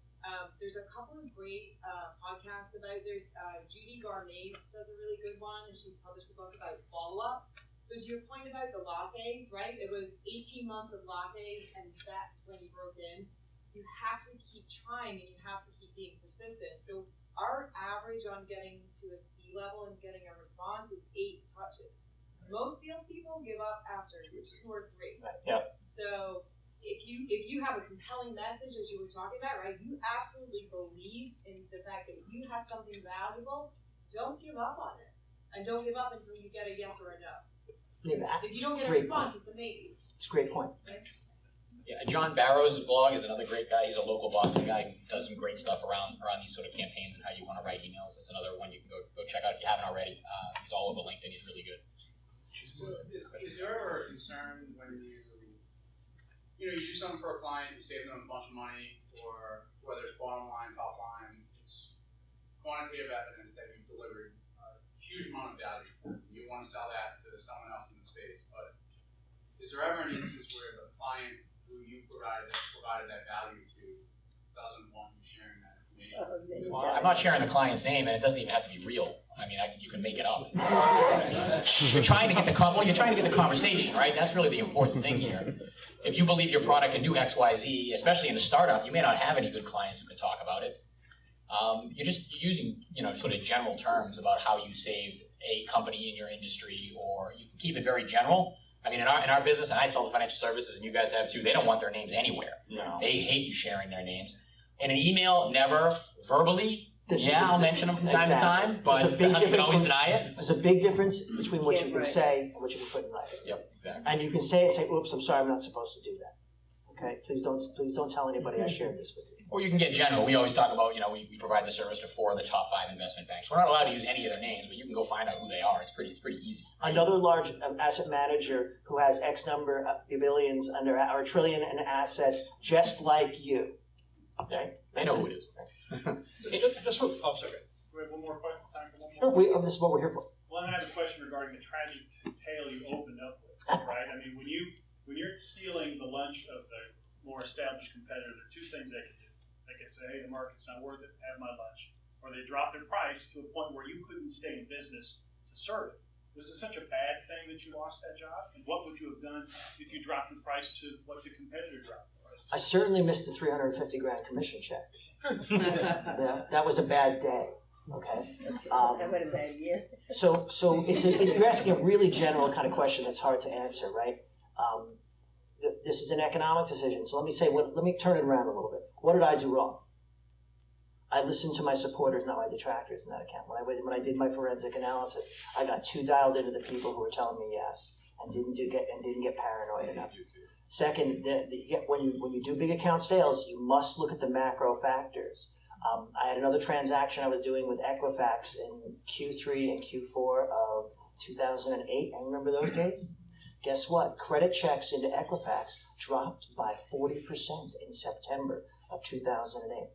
there's a couple of great podcasts about this. Judy Garmaze does a really good one, and she's published a book about follow-up. So to your point about the lattes, right? It was 18 months of lattes, and that's when you broke in. You have to keep trying, and you have to keep being persistent. So our average on getting to a C level and getting a response is 8 touches. Most salespeople give up after 2 or 3. Yep. So if you have a compelling message, as you were talking about, right? You absolutely believe in the fact that you have something valuable. Don't give up on it, and don't give up until you get a yes or a no. Yeah, If you don't get a response, it's a maybe. It's a great point. Right? Yeah, John Barrow's blog is another great guy. He's a local Boston guy. He does some great stuff around these sort of campaigns and how you want to write emails. That's another one you can go check out if you haven't already. He's all over LinkedIn. He's really good. So is there ever a concern when you do something for a client, you save them a bunch of money, or whether it's bottom line, top line, it's quantity of evidence that you've delivered a huge amount of value. You want to sell that to someone else in the space, but is there ever an instance where the client who you provided that value to doesn't want you sharing that information? Well, I'm not sharing the client's name, and it doesn't even have to be real. I mean, you can make it up. You're trying to get the conversation, right? That's really the important thing here. If you believe your product can do X, Y, Z, especially in a startup, you may not have any good clients who can talk about it. You're using, sort of general terms about how you save a company in your industry, or you can keep it very general. I mean, in our business, and I sell to financial services, and you guys have too, they don't want their names anywhere. No. They hate you sharing their names. In an email, never. Verbally, I'll mention them from time to time, but you can always deny it. There's a big difference between what you can say and what you can put in writing. Yep, exactly. And you can say it and say, oops, I'm sorry, I'm not supposed to do that. Okay, please don't tell anybody I shared this with you. Or you can get general. We always talk about, we provide the service to 4 of the top 5 investment banks. We're not allowed to use any of their names, but you can go find out who they are. It's pretty easy. Another large asset manager who has X number of billions or $1 trillion in assets, just like you. Okay, they know who it is. Oh, sorry. We have one more question. Time for one Sure, more. this is what we're here for. Well, I have a question regarding the tragic tale you opened up with, right? I mean, when you're stealing the lunch of the more established competitor, there are 2 things they can do. They can say, hey, the market's not worth it, have my lunch. Or they drop their price to a point where you couldn't stay in business to serve it. Was it such a bad thing that you lost that job? And what would you have done if you dropped the price to what the competitor dropped the price to? I certainly missed the $350,000 commission check. Yeah, that was a bad day. Okay. I would imagine, yeah. So you're asking a really general kind of question that's hard to answer, right? This is an economic decision. So let me turn it around a little bit. What did I do wrong? I listened to my supporters, not my detractors in that account. When I did my forensic analysis, I got too dialed into the people who were telling me yes and didn't get paranoid enough. Second, when you do big account sales, you must look at the macro factors. I had another transaction I was doing with Equifax in Q3 and Q4 of 2008. I remember those days. Guess what? Credit checks into Equifax dropped by 40% in September of 2008.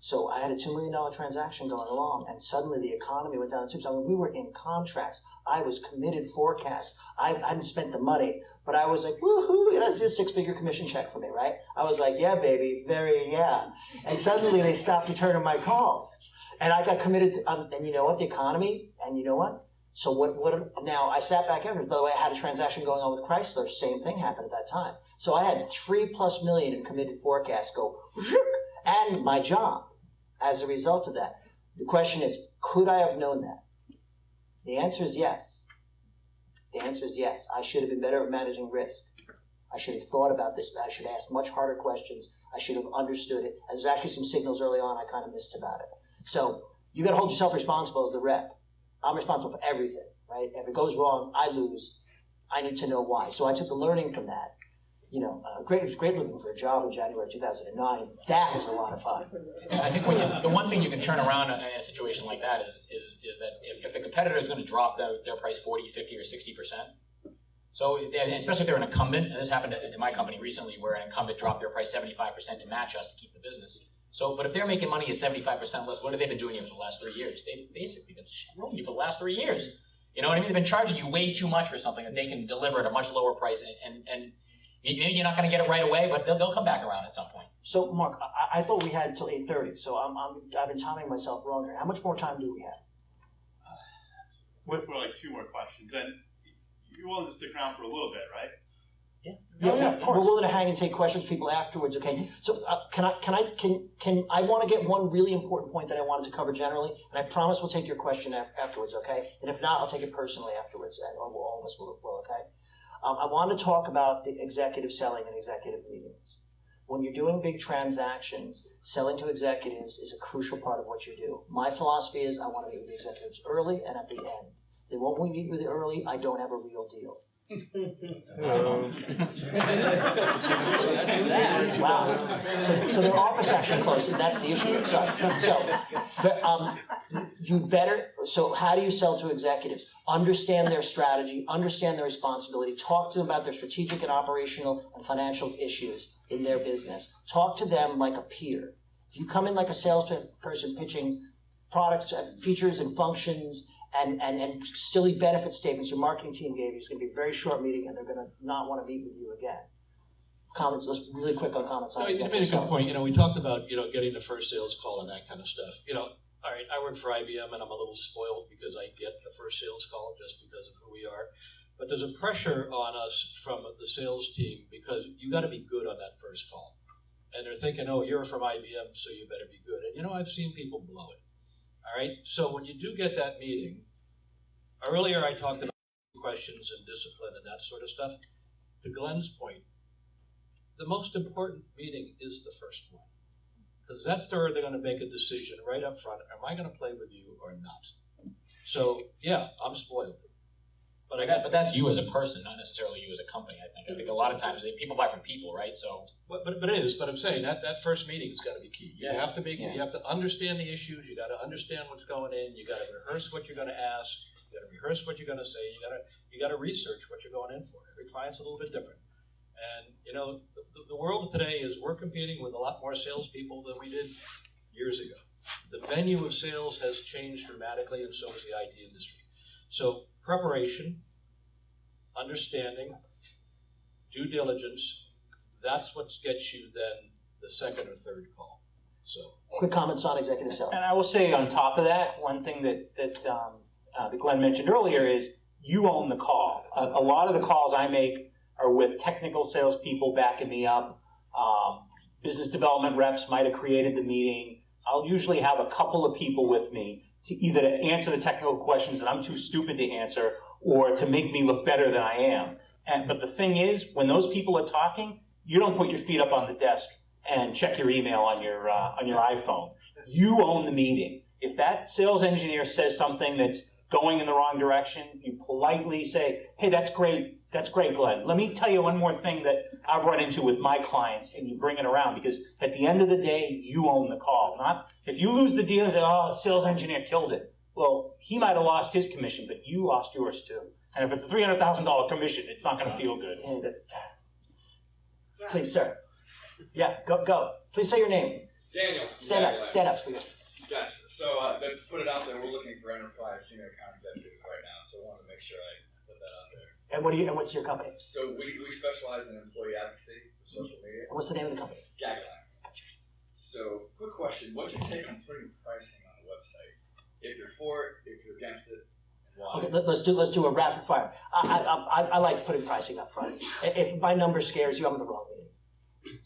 So I had a $2 million transaction going along, and suddenly the economy went down the tubes. I mean, we were in contracts. I was committed forecast. I hadn't spent the money, but I was like, woohoo, that's a six-figure commission check for me, right? I was like, yeah, baby, yeah. And suddenly they stopped returning my calls. And I got committed, and you know what, the economy, and you know what? So now I sat back afterwards. By the way, I had a transaction going on with Chrysler. Same thing happened at that time. So I had $3+ million in committed forecast go, and my job. As a result of that, the question is, could I have known that? The answer is yes. The answer is yes. I should have been better at managing risk. I should have thought about this. I should have asked much harder questions. I should have understood it. And there's actually some signals early on I kind of missed about it. So you got to hold yourself responsible as the rep. I'm responsible for everything, right? If it goes wrong, I lose. I need to know why. So I took the learning from that. It was great looking for a job in January 2009. That was a lot of fun. Yeah, I think the one thing you can turn around in a situation like that is that if the competitor is going to drop their price 40, 50, or 60%, so especially if they're an incumbent, and this happened to my company recently where an incumbent dropped their price 75% to match us to keep the business. So, but if they're making money at 75% less, what have they been doing for the last 3 years? They've basically been screwing you for the last 3 years. You know what I mean? They've been charging you way too much for something that they can deliver at a much lower price, and you're not going to get it right away, but they'll come back around at some point. So, Mark, I thought we had until 8:30, so I've been timing myself wrong here. How much more time do we have? We're like 2 more questions, and you're willing to stick around for a little bit, right? Yeah, of course. We're willing to hang and take questions from people afterwards. Okay. So I want to get one really important point that I wanted to cover generally, and I promise we'll take your question afterwards. Okay. And if not, I'll take it personally afterwards, and all of us will. Okay. I want to talk about the executive selling and executive meetings. When you're doing big transactions, selling to executives is a crucial part of what you do. My philosophy is I want to meet with the executives early and at the end. They won't meet with you early, I don't have a real deal. Wow. So their office actually closes. That's the issue. So how do you sell to executives? Understand their strategy, understand their responsibility, talk to them about their strategic and operational and financial issues in their business. Talk to them like a peer. If you come in like a salesperson pitching products, features and functions, and silly benefit statements your marketing team gave you, it's going to be a very short meeting, and they're going to not want to meet with you again. Comments, let's really quick on comments. No, you made a good point. We talked about, getting the first sales call and that kind of stuff. All right, I work for IBM, and I'm a little spoiled because I get the first sales call just because of who we are. But there's a pressure on us from the sales team because you got to be good on that first call. And they're thinking, oh, you're from IBM, so you better be good. And, I've seen people blow it. All right, so when you do get that meeting, earlier I talked about questions and discipline and that sort of stuff. To Glenn's point, the most important meeting is the first one. Because that's where they're going to make a decision right up front. Am I going to play with you or not? So, yeah, I'm spoiled. But that's you as a person, not necessarily you as a company, I think. I think a lot of times people buy from people, right? So, But it is. But I'm saying that first meeting has got to be key. You have to you have to understand the issues. You got to understand what's going in. You got to rehearse what you're going to ask. You got to rehearse what you're going to say. You got to research what you're going in for. Every client's a little bit different. And the world today is we're competing with a lot more salespeople than we did years ago. The venue of sales has changed dramatically, and so has the IT industry. So preparation, understanding, due diligence, that's what gets you then the second or third call. So quick comments on executive selling. And I will say on top of that, one thing that Glenn mentioned earlier is you own the call. A lot of the calls I make are with technical salespeople backing me up. Business development reps might have created the meeting. I'll usually have a couple of people with me to either to answer the technical questions that I'm too stupid to answer or to make me look better than I am. But the thing is, when those people are talking, you don't put your feet up on the desk and check your email on your iPhone. You own the meeting. If that sales engineer says something that's going in the wrong direction, you politely say, hey, that's great, Glenn. Let me tell you one more thing that I've run into with my clients, and you bring it around, because at the end of the day, you own the call. Not if you lose the deal and say, oh, the sales engineer killed it. Well, he might have lost his commission, but you lost yours too. And if it's a $300,000 commission, it's not going to feel good. Please, sir. Yeah, go. Please say your name. Daniel. Stand up, Stephen. Yes, so to put it out there, we're looking for enterprise senior account executives right now, so I wanted to make sure I put that out there. And what's your company? So we specialize in employee advocacy for social media. And what's the name of the company? Gagline. So, quick question, what's your take on putting pricing on the website? If you're for it, if you're against it, and why? Okay, let's do a rapid fire. I like putting pricing up front. If my number scares you, I'm in the wrong meeting.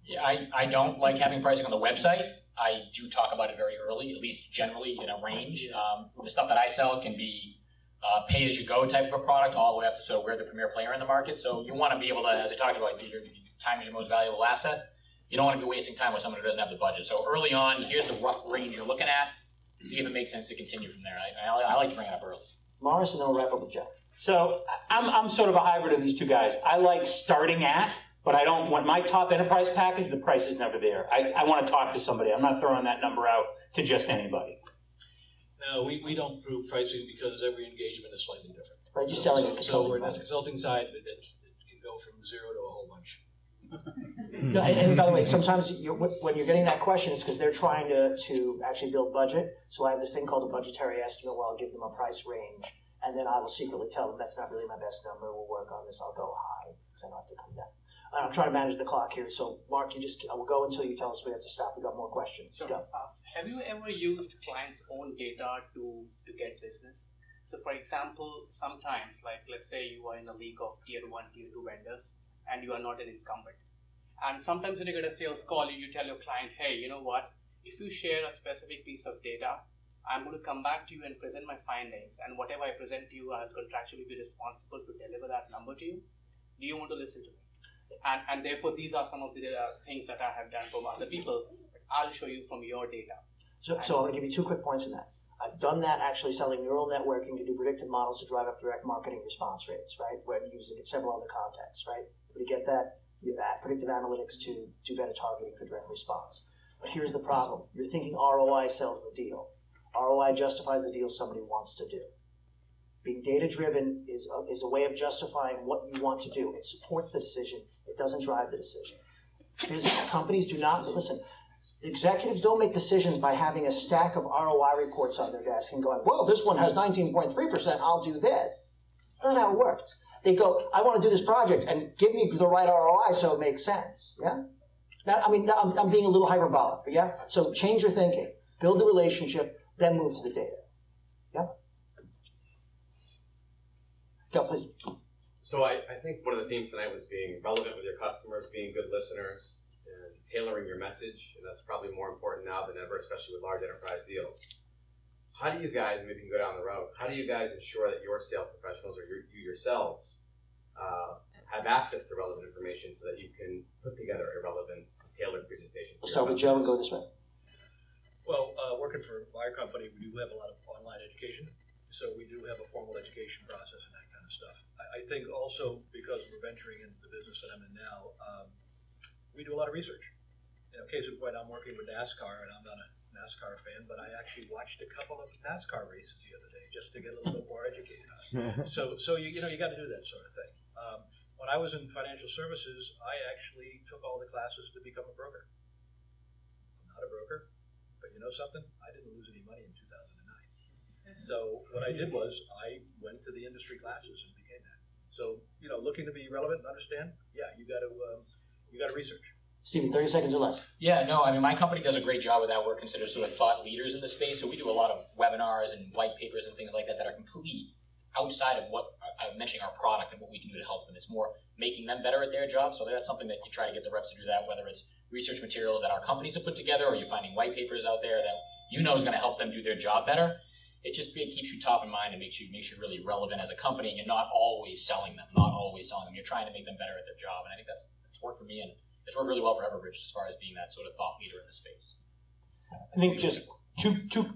Yeah, I don't like having pricing on the website. I do talk about it very early, at least generally in a range. The stuff that I sell can be pay-as-you-go type of a product, all the way up to sort of we're the premier player in the market. So you want to be able to, as I talked about, your time is your most valuable asset. You don't want to be wasting time with someone who doesn't have the budget. So early on, here's the rough range you're looking at. See if it makes sense to continue from there. I like to bring it up early. Morris, and then we'll wrap up with Joe. So I'm sort of a hybrid of these two guys. I like starting at, but I don't, when my top enterprise package, the price is never there. I want to talk to somebody. I'm not throwing that number out to just anybody. No, we don't do pricing because every engagement is slightly different. Right, you're selling a So consulting we're in the product. consulting side, it can go from 0 to a whole bunch. No, and by the way, sometimes when you're getting that question, it's because they're trying to actually build budget. So I have this thing called a budgetary estimate where I'll give them a price range, and then I will secretly tell them that's not really my best number. We'll work on this. I'll go high because I don't have to come down. I'm trying to manage the clock here. So Mark, I will go until you tell us we have to stop. We got more questions. Sure. Go. Have you ever used clients' own data to get business? So for example, sometimes, like let's say you are in a league of tier 1, tier 2 vendors, and you are not an incumbent. And sometimes when you get a sales call, you tell your client, hey, you know what, if you share a specific piece of data, I'm going to come back to you and present my findings, and whatever I present to you, I'll contractually be responsible to deliver that number to you. Do you want to listen to me? And therefore, these are some of the things that I have done for other people. I'll show you from your data. So I'm going to give you 2 quick points in that. I've done that actually selling neural networking to do predictive models to drive up direct marketing response rates, right? Where you use it in several other contexts, right? But to get that, you add predictive analytics to do better targeting for direct response. But here's the problem. You're thinking ROI sells the deal. ROI justifies the deal somebody wants to do. Being data-driven is a way of justifying what you want to do. It supports the decision. It doesn't drive the decision. Companies do not, listen, executives don't make decisions by having a stack of ROI reports on their desk and going, well, this one has 19.3%, I'll do this. It's not how it works. They go, I want to do this project and give me the right ROI so it makes sense. Yeah? Now, I'm being a little hyperbolic, but yeah? So change your thinking, build the relationship, then move to the data. Yeah? Go, please. So I think one of the themes tonight was being relevant with your customers, being good listeners, and tailoring your message, and that's probably more important now than ever, especially with large enterprise deals. How do you guys, maybe you can go down the road, how do you guys ensure that your sales professionals or you yourselves have access to relevant information so that you can put together a relevant, tailored presentation? We'll start with Joe and go this way. Well, working for our company, we do have a lot of online education, so we do have a formal education process and that kind of stuff. I think also because we're venturing into the business that I'm in now, we do a lot of research. Case in point, I'm working with NASCAR, and I'm not a NASCAR fan, but I actually watched a couple of NASCAR races the other day just to get a little bit more educated on it. So you got to do that sort of thing. When I was in financial services, I actually took all the classes to become a broker. I'm not a broker, but you know something? I didn't lose any money in 2009. So what I did was I went to the industry classes and became that. So looking to be relevant and understand, yeah, you got to research. Stephen, 30 seconds or less. Yeah, no, my company does a great job with that. We're considered sort of thought leaders in the space, so we do a lot of webinars and white papers and things like that that are completely outside of what I'm mentioning our product and what we can do to help them. It's more making them better at their job, so that's something that you try to get the reps to do that, whether it's research materials that our companies have put together or you're finding white papers out there that you know is going to help them do their job better, it keeps you top of mind and makes you really relevant as a company, and you're not always selling them. You're trying to make them better at their job, and I think that's worked for me, and it's worked really well for Everbridge as far as being that sort of thought leader in the space. I think just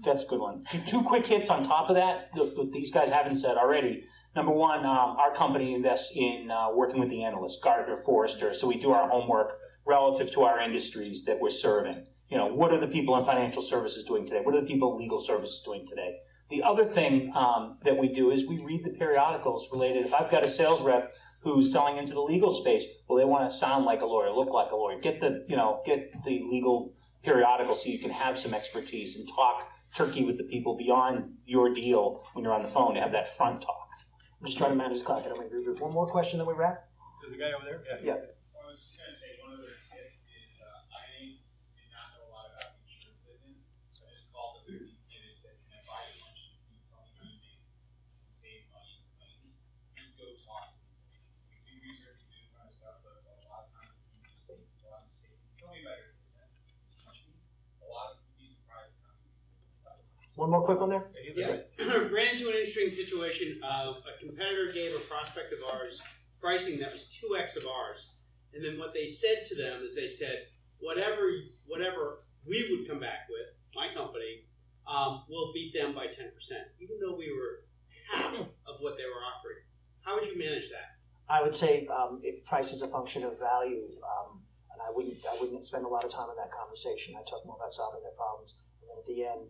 that's a good one. Two quick hits on top of that these guys haven't said already. Number one, our company invests in working with the analysts, Gartner, Forrester, so we do our homework relative to our industries that we're serving. You know, what are the people in financial services doing today? What are the people in legal services doing today? The other thing that we do is we read the periodicals related. If I've got a sales rep who's selling into the legal space, well, they want to sound like a lawyer, look like a lawyer. Get the legal periodical so you can have some expertise and talk turkey with the people beyond your deal when you're on the phone to have that front talk. I'm just trying to manage the clock. I don't want to regroup. One more question, then we wrap? The guy over there? Yeah. I was just going to say, one of the tips is I did not know a lot about the insurance business, so I just called them and they said, can I buy you lunch? Can you tell me how you make and save money in claims? Just go talk to people. You do research, you do kind of stuff, but a lot of times you just take a lot of say, tell me about your business. A lot of you'd be surprised how many people. One more quick one there? Yeah. Ran into an interesting situation of a competitor gave a prospect of ours pricing that was 2x of ours. And then what they said to them is they said, whatever we would come back with, my company, we'll beat them by 10%, even though we were half of what they were offering. How would you manage that? I would say price is a function of value, and I wouldn't spend a lot of time on that conversation. I talk more about solving their problems, and then at the end,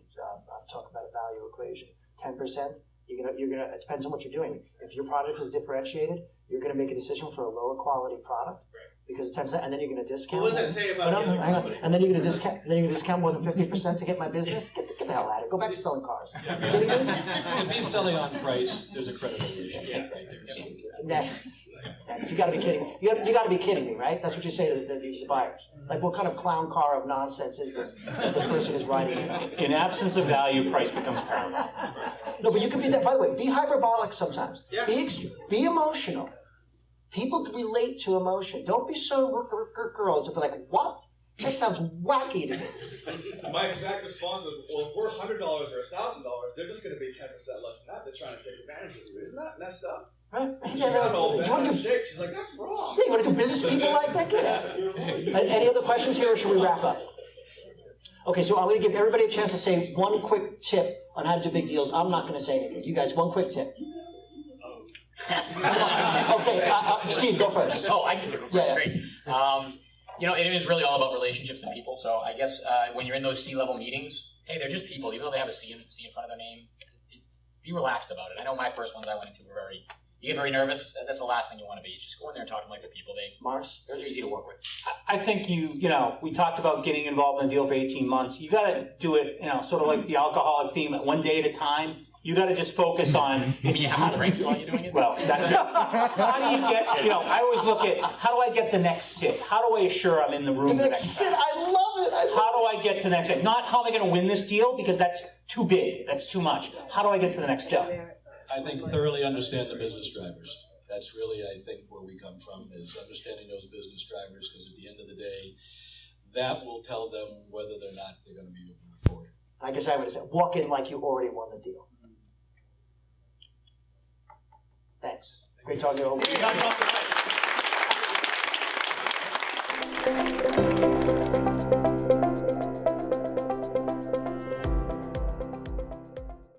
talk about a value equation. 10%. You're gonna. It depends on what you're doing. If your product is differentiated, you're gonna make a decision for a lower quality product because 10%, and then you're gonna discount. What does that say about the other company? And then you're gonna discount. Then you're gonna discount more than 50% to get my business. Get the hell out of it. Go back to selling cars. If he's selling on price, there's a credibility issue right there. So. Next. You got to be kidding me. You got to be kidding me, right? That's what you say to the buyers. Like, what kind of clown car of nonsense is this that this person is riding in? In absence of value, price becomes paramount. No, but you can be that. By the way, be hyperbolic sometimes. Yeah. Be emotional. People relate to emotion. Don't be so girls to be like, what? That sounds wacky to me. My exact response was, well, if we're $100 or $1,000, they're just going to be 10% less than that. They're trying to take advantage of you. Isn't that messed up? Right? She's got all bent in shape. She's like, that's wrong. Yeah, you want to do business people like that? Yeah. Any other questions here, or should we wrap up? Okay, so I'm going to give everybody a chance to say one quick tip on how to do big deals. I'm not going to say anything. You guys, one quick tip. Okay, Steve, go first. Oh, I can do it first. Yeah. Great. You know, it is really all about relationships and people. So I guess when you're in those C-level meetings, hey, they're just people. Even though they have a C in front of their name, be relaxed about it. I know my first ones I went into were you get very nervous. That's the last thing you want to be. You just go in there and talk to them like the people. They're easy to work with. I think you know, we talked about getting involved in a deal for 18 months. You got to do it, you know, sort of like the alcoholic theme, one day at a time. You got to just focus on. Maybe you have to drink while you're doing it. Well, that's it. How do you get? You know, I always look at how do I get the next sip? How do I assure I'm in the room? The next sip, I love it. How do I get to the next sip? Not how am I going to win this deal because that's too big. That's too much. How do I get to the next step? I think thoroughly understand the business drivers. That's really, I think, where we come from, is understanding those business drivers, because at the end of the day, that will tell them whether or not they're going to be able to move forward. I guess I would have said, walk in like you already won the deal. Thanks. Great talking to you.